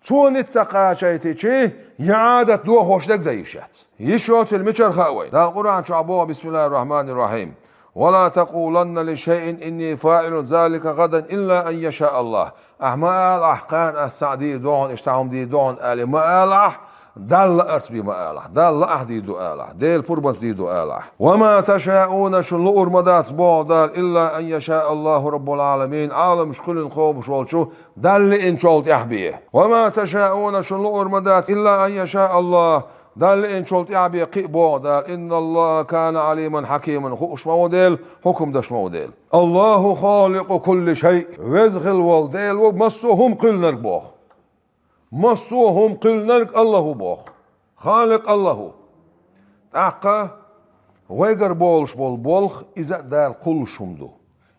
تو نتسقاشتك يعادة دو خوش دك دايشات يشوت المجر خاوي دا القرآن شعبوه بسم الله الرحمن الرحيم ولا تقولن لشيء إني فاعل ذلك غدا إلا أن يشاء الله أحمال أحقان السعدي دون اشتعهم دي دون آلي ما آلح دال أرس بما آلح دال أحدي دو آلح ديل بربس دي دو آلح وما تشاءون شن أرمدات بعدال إلا أن يشاء الله رب العالمين عالم شكل خوب شولشو دال إن شولت يحبيه وما تشاءون شن أرمدات إلا أن يشاء الله دال إن شولت يحبيه قي بعدال إن الله كان عليما حكيما خوش موديل حكم دش موديل الله خالق كل شيء وزغل والديل ومسوهم قلنا البوخ مصوهم قلنا الله بوخ خالق الله تعقى ويقر بولش بولخ إذا دار قل شمدو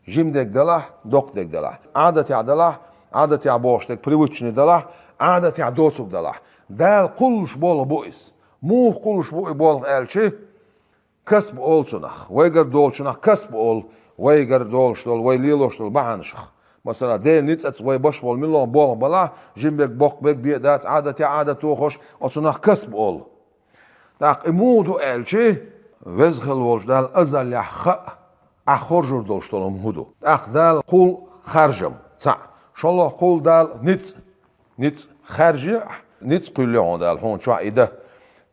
جيم ديك دلاح دوق ديك دلاح عادة يع دلاح عادة يع بوش ديك بريوتشني دلاح عادة يع دوسوك دلاح دار قلش بول بوئس مو قلش بوئ بولخ قالشي كسب أول سنخ ويقر دولشنخ كسب أول ويقر دولش دول ويليلوش دول بعنشخ مثلا ديل نيتس وي باش بول ملون بول بلا جيمبك بوك بك بيدات عادة عادة توخش أصنع كسب أول داق إمودو ألشي وزخل ولش دال أزل يخ أخرجر دولش دولم هدو داق دال قول خرجم صح شالله قول دال نيتس خرجي نيتس قولي عن دال هون شو عيده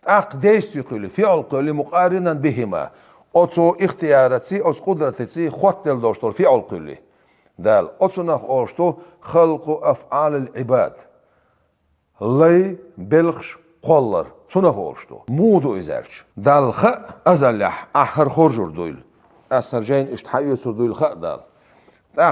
داق ديستي قولي فعل قولي مقارنا بهما أتو اختياراتي أو قدرتي خوات دل دوش دول فعل قولي دال أتصنع أوشتو خلق أفعال العباد لي بلخش قولر صنع أوشتو مودو إزالش دال خ أزلح أحر خرجر دويل أسر جين اشتحيو سر دويل خ دال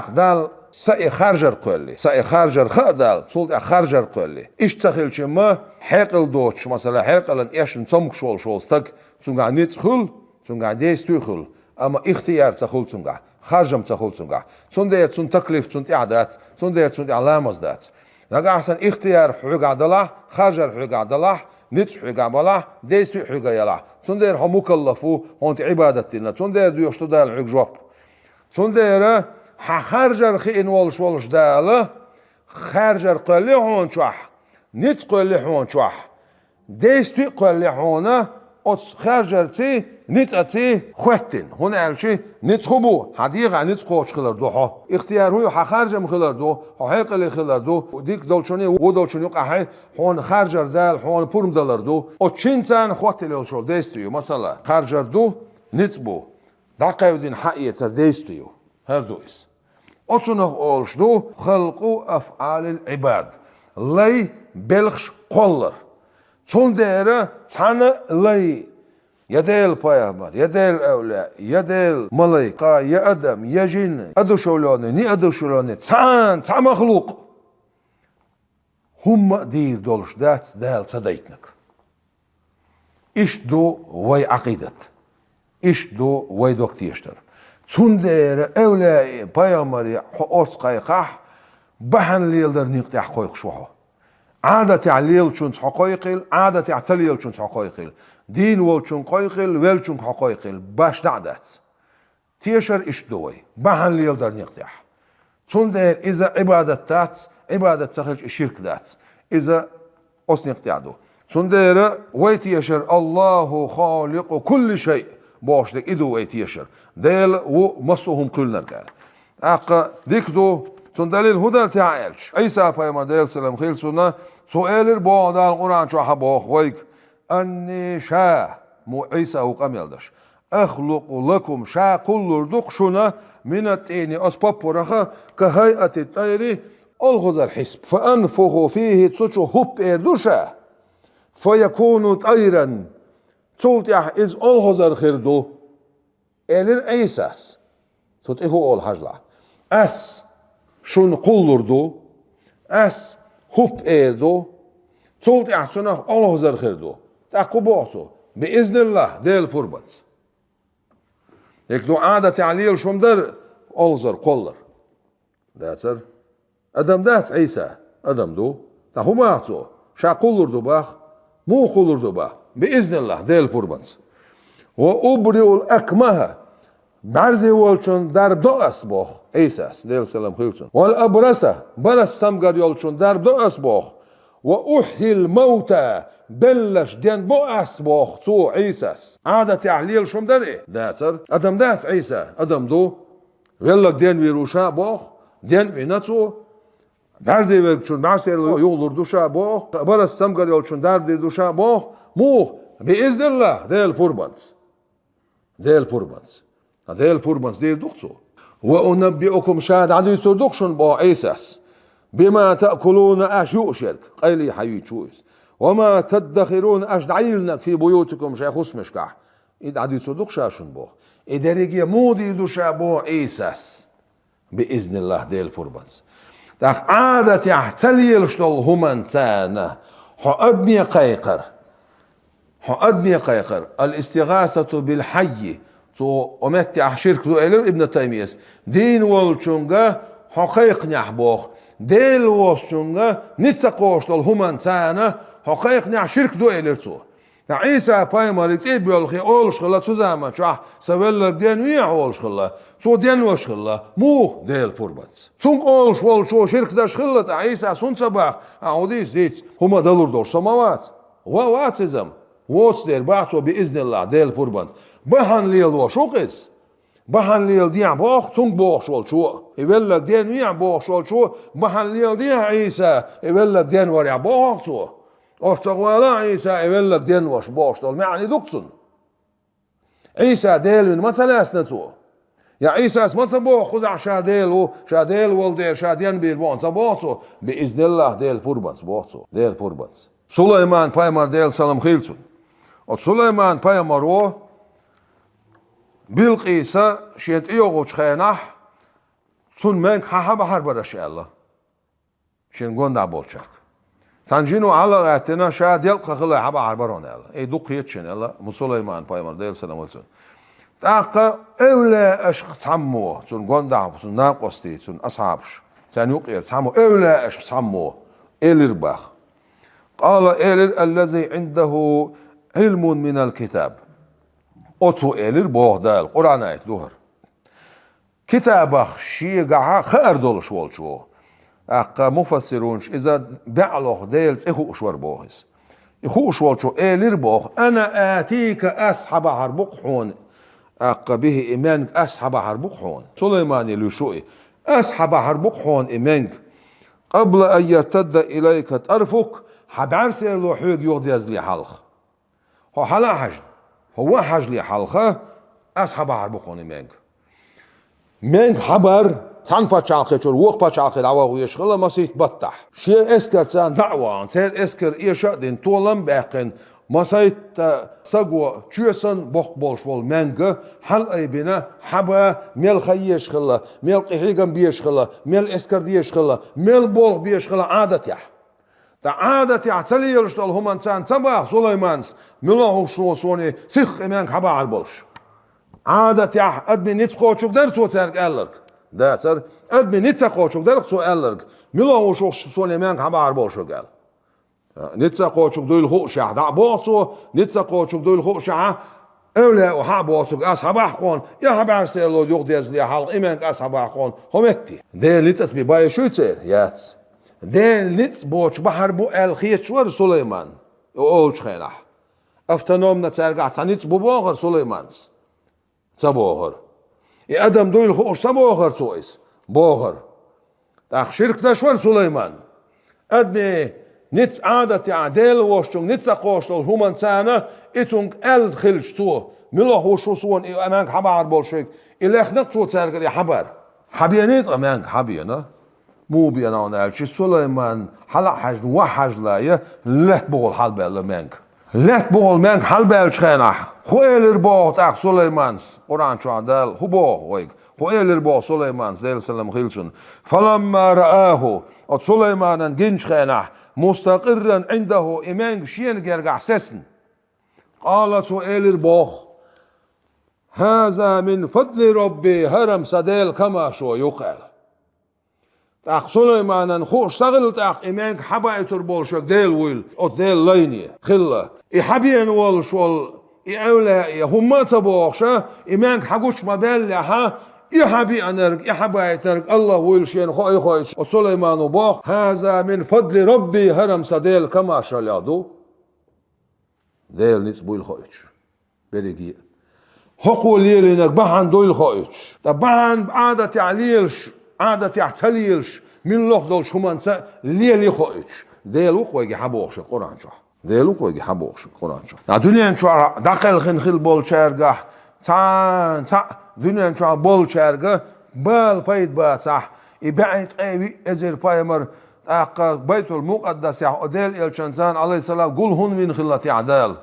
دال سأي خارجر قولي سأي خارجر خ دال صولت خارجر قولي اشتخل شما حقل دوتش مثلا حقلن إيشن تمك شولستك تنقع نتخل تنقع ديستوخل أما اختيار تخل تنقع خارجم تخول تنقع تندير تن تكليف تن إعداد تندير تن علامة ذات نقع أحسن اختيار حق عدله خارجر حق عدله نتش حق عبله ديستو حق يلا تندير هم مكلفو هون عبادتنا تندير دوشتو دال حق جوب تندير خارجر خين والش دال خارجر قلي هون شح نتقل لحون شوح ديستي قل لحونه أتس خرجرتي نتأتي خوتين هنا الشيء نتخبو حديقة نتقوش خلر دوحة اختيار هو خارج من خلر دو حقيقة اللي خلر دو ديك دولشوني ودولشوني قحي هون خارجر دال هون برم دلر دو أتشينتان خوتي للشول ديستيو مثلا خارجر دو نتبو دقيقة ودين حقيقة ديستيو هردويس أتسنخ أولش دو خلقوا أفعال العباد لي بلخش قلر تون ديرة تانا لي يديل بايامر يديل أولياء يديل ملايكة يا أدم يا جن أدو شولوني ني أدو شولوني تان مخلوق هم دير دولش دات دال صديتنك إيش دو وي عقيدت إيش دو وي دوكتيشتر تون ديرة أولياء بايامر حقورس قايقاح بحن ليلدر نيقتاح خويق شوحو عادة عليل شون حقايقل عادة عليل شون حقايقل دين ول شون قايقل ول شون حقايقل باش دعدات تيشر إيش دوي بحن ليل در نقتح تون دير إذا عبادة تخرج الشرك دات إذا أصنق تعدو تون دير ويتيشر الله خالق كل شيء باش دك إدو ويتيشر ديل ومصوهم كل نرقال أقا ديكدو تون دليل هدر تعالش عيسى پیامبر دل سلام خیل سنة سؤال بعد القرآن شو حباخ ويك أني شا مو عيسى وقام داش أخلق لكم شا كل دقشنا من التين أسباب برخة كهيئة الطير الغزر حسب فأنفخ فيه تسوچو هب إردوشا فيكون طيرا تولتيح إز الغزر خيردو إلر عيساس تتئهو الحجلة أس شون قلردو أس هب إردو تولتيح تنخ الغزر خيردو تقبعتو بإذن الله ديل فربت يكدو عادة تعليل شمدر الغزر قلر داتر أدم دات عيسى أدم دو تهماتو شا قلردو باخ مو قلردو باخ بإذن الله ديل فربت وأبرئ الأكمه بعرزي والشون درب دو أسبوخ عيسى ديل سلام خيلسون والأبرسة برس سمقر يولشون درب دو أسبوخ وأحيي الموتى بلش دين بو أسبوخ تو عيسى عادة تعليل شم دري داتر أدم دات عيسى أدم دو يلك دين ويروشا بوخ دين ويناتو بعرزي والشون بعرسي يولر دوشا بوخ برس سمقر يولشون درب دي دوشا بوخ مو بإذن الله ديل فربانس ديل فربانس ديل فربانس ديل دوخسو وأنبئكم شاهد عدو يسودوكشن بو عيساس بما تأكلون أش يؤشرك قيلي حيوي شويس وما تدخرون أش دعيلنك في بيوتكم شيخ اسمشكح إذا عدو يسودوكشاشن بو إذا رجي مودي دوشا بو عيساس بإذن الله ديل فربانس داخ عادة يحتليل شتل همان سانة حقدمي قيقر الاستغاثة بالحي تو أمتع شرك دو إلر ابن تيمية دين والشونغا حقيق نحبوخ ديل والشونغا نتسقوش دول همان سانة حقيق نح شرك دو إلر تو عيسى بايمار يتيب يولخي أولش خلا تو زمان شاح سوالك دين ويع أولش خلا تو دين وش خلا مو ديل فربت سونك أولش والشو شرك داش خلا عيسى سون صباح عوديس ديت هما دلور دور سماوات واتزم واتس دير بعثوا بإذن الله ديل فربت بحن ليل وشوقس بحن ليل ديع باخ تونك باخ شوال شو يبلك دين ويع باخ شوال شو بحن ليل ديع عيسى يبلك دين وريع باخ شو اختقوالا عيسى يبلك دين وش باخ شوال معني دكتن عيسى ديل ما سلاسنتو يا عيسى ما تبوخ خذ شاديل والدير شادين بيربون تبوتو بإذن الله ديل فربت باخو ديل فربت سليمان بايمار ديل سلام خيلسون سليمان بايمارو بالقيسة شيت إيوغو تخيناح سن منك حها بحر برش الله شين قون دعبولشاك تنجينو على غاتنا شاد يلقى خلا حبا عربرون الله اي دوق يتشن الله مسليمان بايمر ديل سلام عليكم تاقا اولا اشق تحموه سن قون دعب سن ناقوستي سن اصحابش سن يقير تحموه اولا اشق تحموه إلر باخ قال إلر الذي عنده علم من الكتاب أتو إلر بوغدال قرآن آيت دوهر كتابخ شيقعا خير دولش والشو أقا مفسرونش إذا بعلوه ديلز إخو أشور بوغس إخو أشور شو إيلير بوغ أنا آتيك أسحب حربقحون أقا به إيمانك أسحب حربقحون سليمان لشوئي أسحب حربقحون إيمانك قبل أن يرتد إليك طرفك حبعرس لو حوق يغدي أزلي حلخ هو حلا حجن هو حجلي حلخه أسحب حربقحون إيمانك منك حبر تان باتشالخي تشور وق باتشالخي دعوة ويشغله مسيت بطح شيء اسكر تان دعوة سير اسكر إيشا دين طولم باقين مسيت سقوة تشوسن بوق بولش بول منك حل أي بنا حبا ميل خيشغله ميل قحيقم بيشغله ميل اسكر ديشغله ميل بولغ بيشغله عادة يح تا عادة يح تلي يرشتل هم انسان سبا سليمانس ملوه شو سوني سيخ منك حبا عالبولش عادة يح أدمي نتسقوشوك درت وترك ألرك ده سر أدمي نتسقوشوك درت سو ألرك ملو وشوش سوني مانك حبار بولشو قال نتسقوشوك دويل خوشة دا بوصو نتسقوشوك دويل خوشة أولا وحابوسوك أصحاب أحقون يا حبار سيرلو يوق ديزلي حال إيمانك أصحاب أحقون همتي دين لتس بباية شو تصير ياتس دين لتس بوش بحر بو الخيط شور سليمان أولش خينح افتنوم نتسرقع تانيتس ببوغر سليمانس سبوغر يا ادم دويل خوش سبوغر تويس بوغر تاخ شرك دشور سليمان ادمي نتس عادة عدل وشتون نتس قوشتل همان سانة اتونك ال خلش تو ملوح وشوسون امانك حبار بولشيك إلاخ نقطو تسرقر يا حبار حبيانيت امانك حبيانا مو بيانا ونالشي سليمان حلا حجن وحج لايه لك بغل حال بالمانك لك بغل مانك حال بالشخينح خويلر بوغ تاق سليمانس قرآن شو عدال هو بوغ ويك خويلر بوغ سليمانس ديل سلم خيلسون فلما رآه ات سليمان جنش خينح مستقرا عنده إيمان شين جرجع سسن قال سؤال بوغ هذا من فضل ربي هرم سديل كما شو يقال تاق سليمان خوش سغل تاق إيمان حبا تربول شو ديل ويل أو ديل ليني خلا يحبين وال شوال يأولا هم تبوغشا إيمانك حقوش مبال لها يحبي أنرك يحبي ترك الله ويلشين خوي خويش وسليمان وبوغ هذا من فضل ربي هرم سديل كما شاليادو ديل نتبوي الخويش بريجي حقو ليلينك بحان دوي الخويش طبعا عادة تعليلش عادة تعتليلش من لوخ دولش همان سا ليلي خويش ديل وخوي حبوغش القرآن شح ديلو خوي حبوغش القرآن شح دنيا شو داخل خنخل بول شارقح سان دنيا شو بول شارقة بال بيت باسح يبعد قوي ازر بايمر اق بيت المقدس يا اديل الشنزان عليه السلام قول هون من خلتي عدال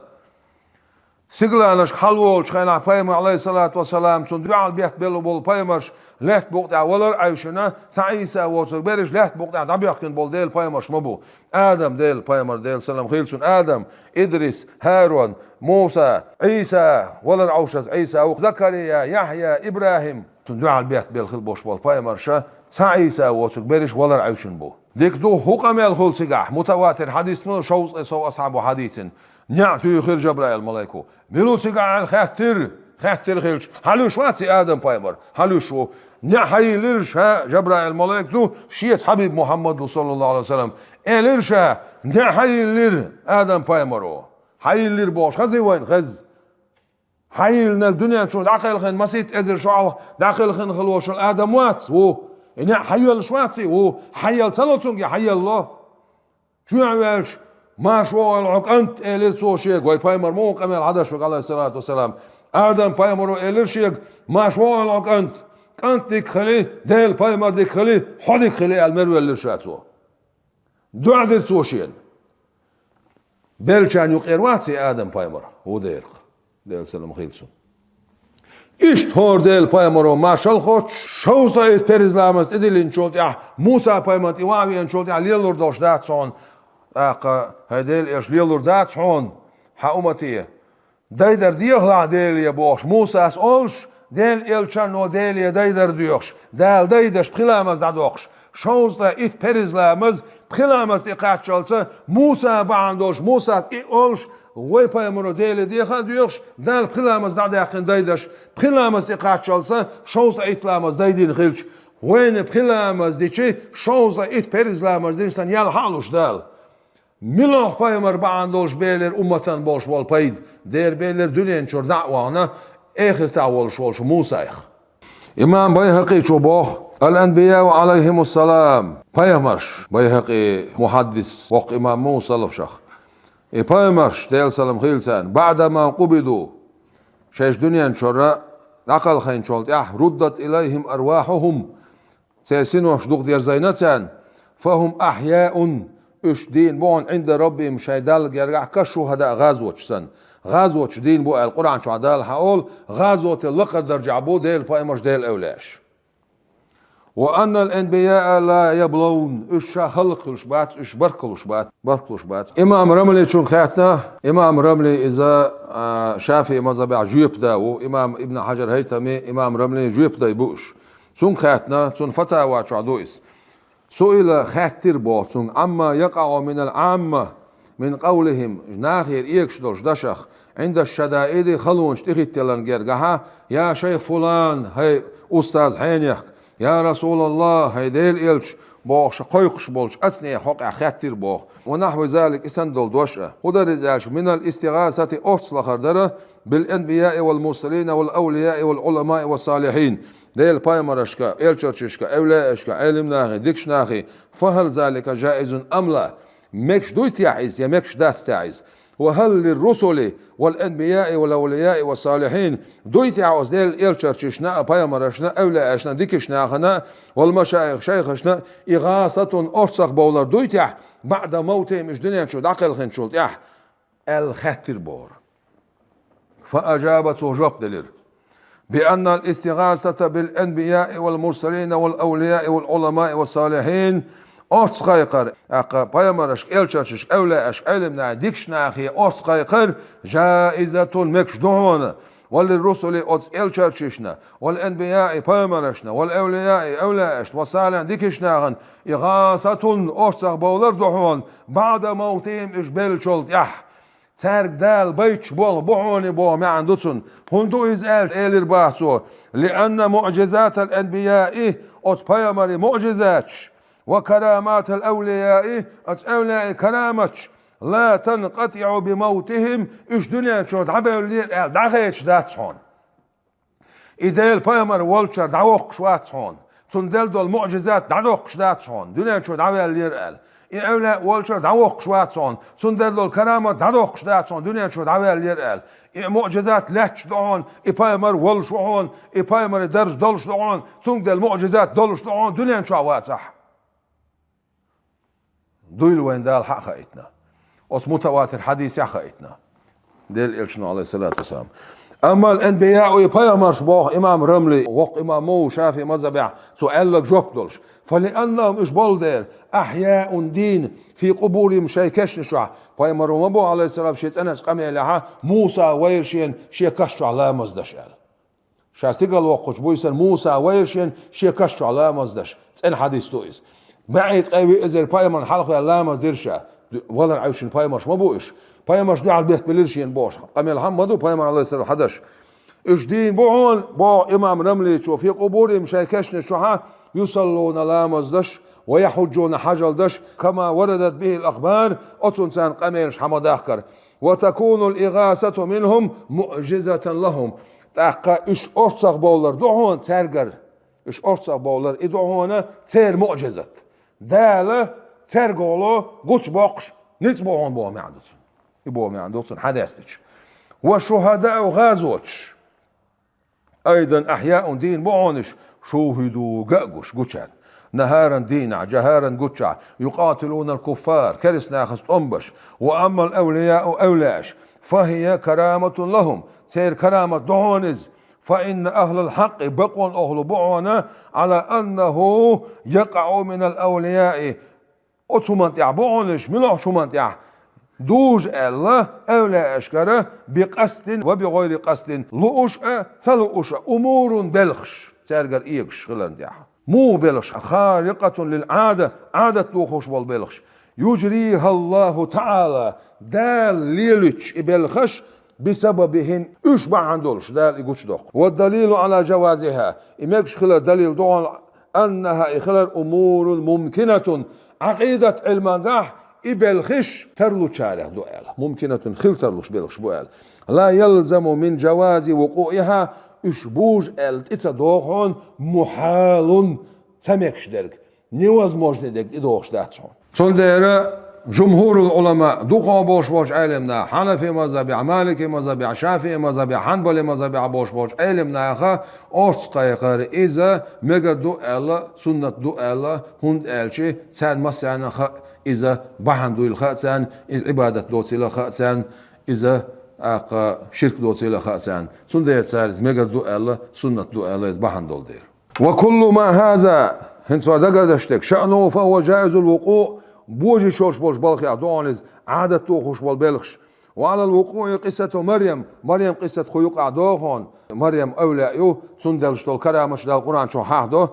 سيغلانش حلول شخينا بايمر عليه الصلاة والسلام تندعى البيت بيلو بول بايمرش لحت بوقتع ولر عيشنا سعيسى ووتر برش لحت بوقتع دبيخكن بول ديل بايمرش مبو آدم ديل بايمر ديل سلام خيلسون آدم إدريس هارون موسى عيسى ولر عوشز عيسى زكريا يحيى إبراهيم تندعى البيت بيل خل بوش بول بايمرش سعيسى ووتر برش ولر عيشن بو ديك دو حقم الخل سجاح متواتر حديث من شوز إسو أصحاب حديث نعتو يخير جبرائيل ملايكو ملو سجاح خاطر خيلش حلو شواتي آدم بايمر حلو شو نحي لرشا جبرائيل ملايك دو شيت حبيب محمد صلى الله عليه وسلم لرشا نحي لر آدم بايمرو حي لر بوش خزي وين خز حي لنا الدنيا شو داخل خن مسيت ازر شو داخل خن خلوش آدم وات و حي الشواتي و حي السلطنج حي الله شو عملش ما شو العق أنت إلير شيء وي بايمر مو كمل عدش عليه الصلاة والسلام آدم بايمرو إلير شيء ما شو العق أنت ديك خلي ديل بايمر ديك خلي حديك خلي المرو اللي شاتو دعدر سوشين بلشان يقيرواتي آدم بايمر هو ديل سلام خيلسو إيش تور ديل بايمرو ما شلخوش شوز دايت بيرزلامس إدلين شوت يا موسى بايمر تيواوي شوت يا ليلور دوش داتسون هديل إيش ليلور داتسون حأمتي دايدر ديغلا ديل يا بوش موسى أسألش ديل إلشان نو ديل يا دايدر ديوش دال دايدش بخلامز دادوخش شوز دا إت بيرزلامز بخلامز إقاعد شالسا موسى باندوش موسى أسألش وي بايمرو ديل ديخا ديوش دال بخلامز داداخن دايدش بخلامز إقاعد شالسا شوز دا إتلامز دايدين خيلش وين بخلامز ديشي شوزا إت بيرزلامز دينستان يال حالوش دال ملوح بايمر بعندولش بيلر أمتان بولش والبايد دير بيلر دنيا نشور دعوانا آخر تعولش والش موسايخ إمام بيهقي شبوخ الأنبياء عليهم السلام بايمرش بيهقي محدث وق إمام موسى لفشخ بايمرش ديل سلام خيلسان بعدما قبضوا شايش دنيا نشور عقل خين شولت ردت إليهم أرواحهم سيسنوش دوغ دير زينتان فهم أحياء اش دين بون عند ربهم شايدال جرجع كشهداء غزوة غزوة دين بو القرآن شو عدال حقول غزوة اللقر درجع بو ديل بايمش ديل أولاش وأن الأنبياء لا يبلون اش خلقلش بات اش بركلش بات إمام رملي شون خاتنا إمام رملي إذا شافي مذهب جيب داو إمام ابن حجر هيثمي إمام رملي جيب دا يبوش شون خاتنا شون فتاوى شو عدويس سئل خاتر بوتون عما يقع من العامة من قولهم ناخير يكشدوش دشخ عند الشدائد خلونش تخيت تلنجرجها يا شيخ فلان هي أستاذ حينيخ يا رسول الله هي ديل إلش بوخش قيقش بولش أسني حق خاتر بوخ ونحو ذلك إسندل دوشة ودرجاش من الاستغاثة أصل خردرة بالأنبياء والمرسلين والأولياء والعلماء والصالحين ديل بايمرشكا إلشرشكا أولاشكا علم ناخي ديكش ناخي فهل ذلك جائز أم لا مكش دويت يعيز يا مكش دات تعيز وهل للرسل والأنبياء والأولياء والصالحين دويت يعوز ديل إلشرشنا بايمرشنا أولاشنا ديكش ناخنا والمشايخ شيخشنا إغاثة أرسخ بولر دويت يع بعد موته مش دنيا شو دعقل خنشولت يح الخاتر بور فأجابت وجاب دليل بأن الاستغاثة بالأنبياء والمرسلين والأولياء والعلماء والصالحين أرسخيقر بايمرش إلشرشش أولاش علمنا ديكش ناخي أرسخيقر جائزة مكش دهون وللرسل أرس إلشرششنا والأنبياء بايمرشنا والأولياء أولاش والصالحين ديكش ناخن إغاثة أرسخ بولر دهون بعد موتهم إجبال شولت يح سارق دال بيتش بول بوعوني بو ما عندوتسن هندو إزال إيلر باسو لأن معجزات الأنبياء أت بايمري معجزاتش وكرامات الأولياء أت أولياء كرامتش لا تنقطع بموتهم إش دنيا شود عبا الليل دعغيتش داتسون إذا البايمر والشر دعوق شواتسون تندل دول معجزات دعوق شداتسون دنيا شود عبا الليل أولى والشر دعوق شواتسون سندر دول كرامة دعوق شداتسون دنيا شود عبا الليل معجزات لاتش دعون بايمر والشوهون بايمر درج دولش دعون سندر المعجزات دولش دعون دنيا شو واسح دويل وين دال حق خايتنا أص متواتر حديث يا خايتنا ديل إلشنا عليه الصلاة والسلام أما الأنبياء بايمرش بوخ إمام رملي وق إمام مو شافي مذبع سؤال لك جوبدلش فلأنهم إجبال دير أحياء دين في قبورهم شيء كشنشع بايمر ومبو عليه السلام شيت أنس قمي لها موسى ويرشين شيء كشع لا مزدش قال شاستيقل وقش بويسن موسى ويرشين شيء كشع لا مزدش تسأل حديث تويس بعيد قوي إذا بايمر حلقة لا مزدرشا ولا عايشين بايمرش ما بوش بايمرش دي على البيت بليرشين بوش قمي الحمدو بايمر عليه السلام حدش إش دين بوعون بو إمام رملي شو في قبورهم شيء كشنشع يصلون لا مزدش ويحجون حجل دش كما وردت به الأخبار أتنسان قميرش حمد أخكر وتكون الإغاثة منهم معجزة لهم تاقا إش أرصق بولر دعون سرقر إش أرصق بولر إدعونا تير معجزة دالة سرقولو قوش باقش نتبعون بو معدوتن يبو معدوتن حداستش وشهداء غازوتش أيضا أحياء دين بعونش شوهدوا قاقوش قوشان نهارا دينا جهارا قوشا يقاتلون الكفار كرس ناخست أنبش وأما الأولياء أولاش فهي كرامة لهم سير كرامة دعونز فإن أهل الحق بقوا أهل بعونا على أنه يقع من الأولياء أتمنت بعونش ملوح شمنت دوج الله أولا أشكره بقصد وبغير قصد لؤش ثلؤش أمور بلخش سيرجر إيكش خلان مو بلخش خارقة للعادة عادة توخش والبلخش يجريها الله تعالى دال ليلتش بلخش بسببهم اشبع عندولش دال يقولش دوق والدليل على جوازها إمكش خلا دليل دون أنها إخلال أمور ممكنة عقيدة علمانقاح إبلخش ترلو شارع دوال ممكنة خل ترلوش بلخش بوال لا يلزم من جواز وقوعها اشبوج إتسا دوغون محال سمكش درك نيوز موجن دك إدوغش داتشون صندير جمهور العلماء دوغا بوش علمنا حنفي مذهبي مالكي مذهبي شافعي مذهبي حنبلي مذهبي بوش علمنا خا أرس قيقر إذا مگر دو ألا سنة دو ألا هند ألشي سان مسانا خا إذا بحن دو الخاتسان إذا عبادة دوتيلا خاتسان إذا شرك دوتيلا خاتسان سندير سارز مگر دو ألا سنة دو ألا إذا بحن دول دير وكل ما هذا هن سوار دقردشتك شأنه فهو جائز الوقوع بوجي شوش بوش بالخي عدوانز عادة توخوش بالبلخش وعلى الوقوع قصة مريم قصة خيوق عدوخون مريم أولئيو سندلش دول كرامش دال القرآن شو حاهدو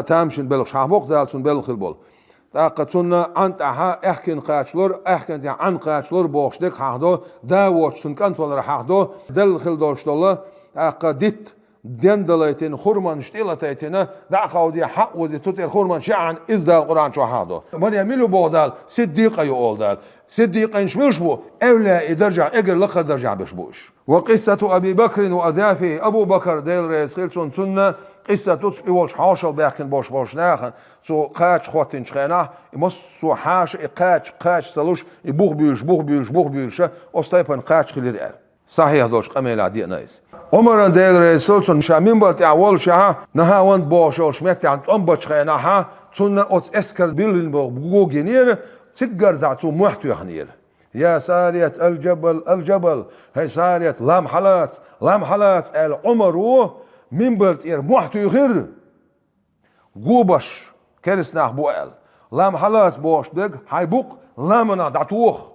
تامشن بلخش حابوق دال سن بلخ البول سنة أنت احكن قاتشلور احكن عن قاتشلور بوشدك حاهدو دا وش سن كانت ولا حاهدو دل خل دوش دولا ديت دندلتين خرمان شتيلتين دا خاودي حق وزي توتر خرمان شعن إزدال القرآن شو حاضو مريم ملو بودال صديقة يقولدال صديقة ينشملش بو أولا درجع إجر لخر درجع بشبوش وقصة أبي بكر وأذافه أبو بكر ديل رئيس خلصون سنة قصة توتش إيوالش حاشل بيحكن بوش ناخن سو قاتش خواتين شخيناه يمسو حاش قاتش سلوش يبوغ بيوش أستيبن قاتش خلير صحيح دوش قميل عديق نايس عمر ديل رئيسولسون شامين برتي أول شها نها وان بوشول شميتي عن تنبتش خيناها تسنة أوتس اسكر بيلين بوغو جنير تقر ذاتو محتو يخنير يا سارية الجبل هي سارية لام حالات العمر من برتي محتو يخير قوبش كرسناح بوال لام حالات بوش دق هاي بوق لامنا دعتوخ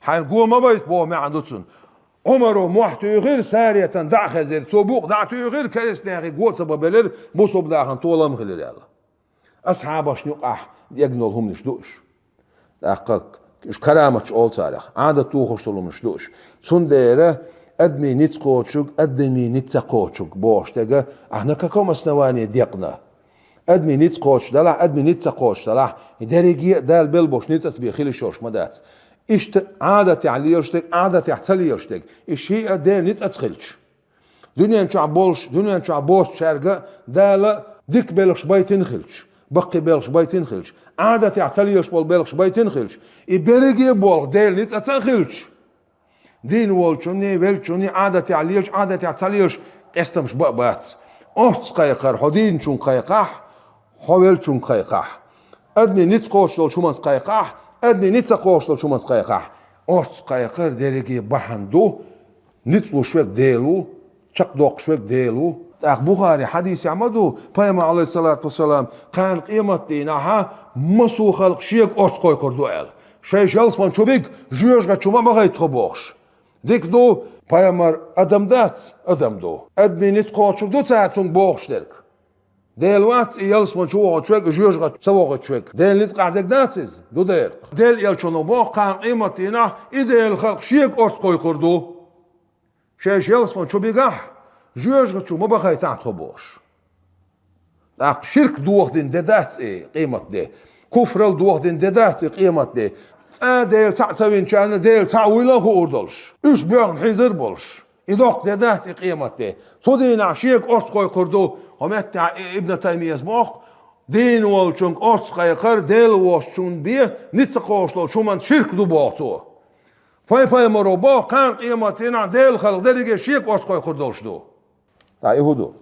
هاي قوم ما بيت بو ما عندوتسن عمره محتو غير سارية دع خزير سوبوق دعتو غير كرسناغي قوت سببلر مصوب داخن طولم خلير يلا أصحاب شنقح يجنولهم نشدوش دقق إش كرامتش أول صارخ عادة توخش طولهم نشدوش سنديرة أدمي نتقوتشوك أدمي نتقوتشوك بوش تجا إحنا ككم أسنواني ديقنا أدمي نتقوتش دلع أدمي نتقوتش دلع درجي دال بلبوش نتسبي خلي شوش مدات إشت عادة عليرشتك عادة عليرشتك الشيء ده نتأتخلش دنيا نشع بوش شارقة دالة ديك بلغش بيتين خلش بقي بلغش بيتين خلش عادة عليرش بلغش بيتين خلش إبرجي بولغ دال نتأتخلش دين والشوني عادة عليرش استمش بقبات أحتس قيقر حدين شون قيقاح حوال شون قيقاح أدمي نتقوش لو شو منس قيقاح أدمي نتسقوش لو شو منس قيقاح أحتس قيقر ديريكي بحندو نتلو شوك ديلو شق دوق شوك ديلو تاق بخاري حديث يعمدو بيما عليه الصلاة والسلام كان قيمة دينها مسو خلق شيك أحتس قيقر دوال شيش يلسمان شو بيك جيوشغا شو ما بغي تخبوخش ديك دو بيامر أدم دو أدمي نتقوش دو تاعتون بوخش درك ديل واتس يلسمان شو شوك جيوشغا سوغ شوك ديل نتق عدك داتسيز دو دير ديل يلشونو بوخ كان قيمة دينها إديل خلق شيك أحتس قيقر دو شيش يلسمان شو بيقاح جيوشغا شو ما بغي تخبوخش داق شرك دوخ دين داتس قيمة دي كفر دوخ دين داتس قيمة دي ديل سوين شان ديل ساويلا خوردلش اش بيان حيزر بولش يدوق دات قيمته صدينا شيك أرس قيقردو همت ابن تيمية اسمه دين والشونك أرس قيقر ديل واشون بيه نتسقوشلو شو من شرك دو باطو فاي مرو با كان قيمتنا ديل خلق ديل شيك أرس قيقردلش دو يهودو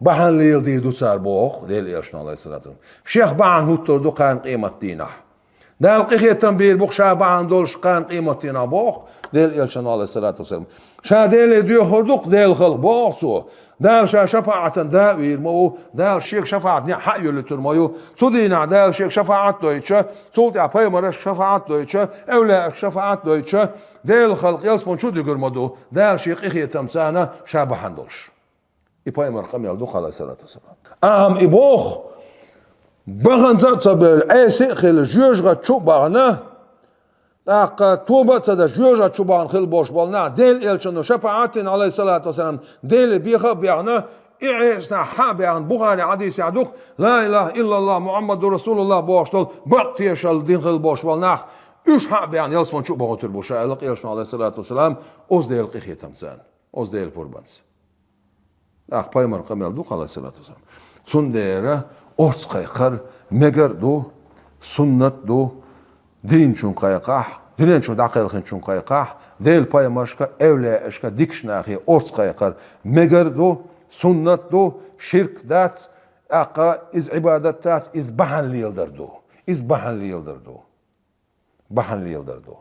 بحن ليل دي دو سار بوخ ديل يرشنا الله يسلاتهم شيخ بحن هوتر دو كان قيمة دينه دال قيخي التنبير بوخ شابا عندولش كان قيمتنا بوخ ديل يلشان عليه الصلاة والسلام شا ديل ديو خردوق ديل خلق بوخسو دال شا شفاعة داوير مو دال شيخ شفاعة نيا حقيو لترميو صدينا دال شيخ شفاعة دويتشا صوتي عباي مرش شفاعة دويتشا أولا شفاعة دويتشا ديل خلق يلسمون شو دي قرمدو دال شيخ إخي تمسانا شابا عندولش إباي مرقم يلدوق عليه الصلاة والسلام إبوخ بغن زاد صبر عيسى خل جوجغا تشوبانا داق توبة صدا جوجغا تشوبان خل بوش بالنا ديل إلشانو شفاعتين عليه الصلاة والسلام ديل بيخا بيعنا إعيسنا حابيان بخاري حديث يعدوك لا إله إلا الله محمد رسول الله بوشتول بقتيش الدين خل بوش والناخ إيش حابيان يلسمون شو بغوتر بوشايلق يلسمون عليه الصلاة والسلام أوز ديل قيخي تمسان أوز ديل بوربانس أخ بايمر قميل دوك عليه الصلاة والسلام سنديرة أرس قيقر مجر دو سنت دو دين شون قيقاح دين شون دعقيل شون قيقاح ديل بايمرشكا أولى أشكا ديكشناخي أرس قيقر مجر دو سنت دو شرك دات أقا إز عبادت دات إز بحن ليلدر دو إز بحن ليلدر دو بحن ليلدر دو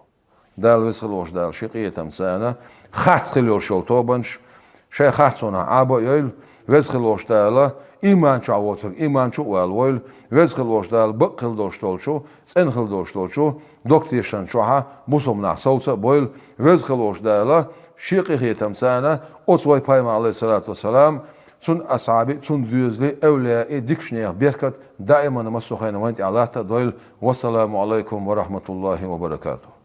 دال ويسخلوش دال شقية تمسانة خاتس خليور شول توبنش شي خاتسونا عابا يويل ويسخلوش دالا إيمان شو عواتر إيمان شو والويل ويسخلوش دال بقل دوشتول شو سنخل دوشتول شو دوكتيشتن شوها بوسومنا صوتا بويل ويسخلوش دالا شقية تمسانة أتوي بايمر عليه الصلاة والسلام سن أصحابي سن ديوزلي أولياء ديكشنير بيركت دائما مسوخين وانت على دويل والسلام عليكم ورحمة الله وبركاته.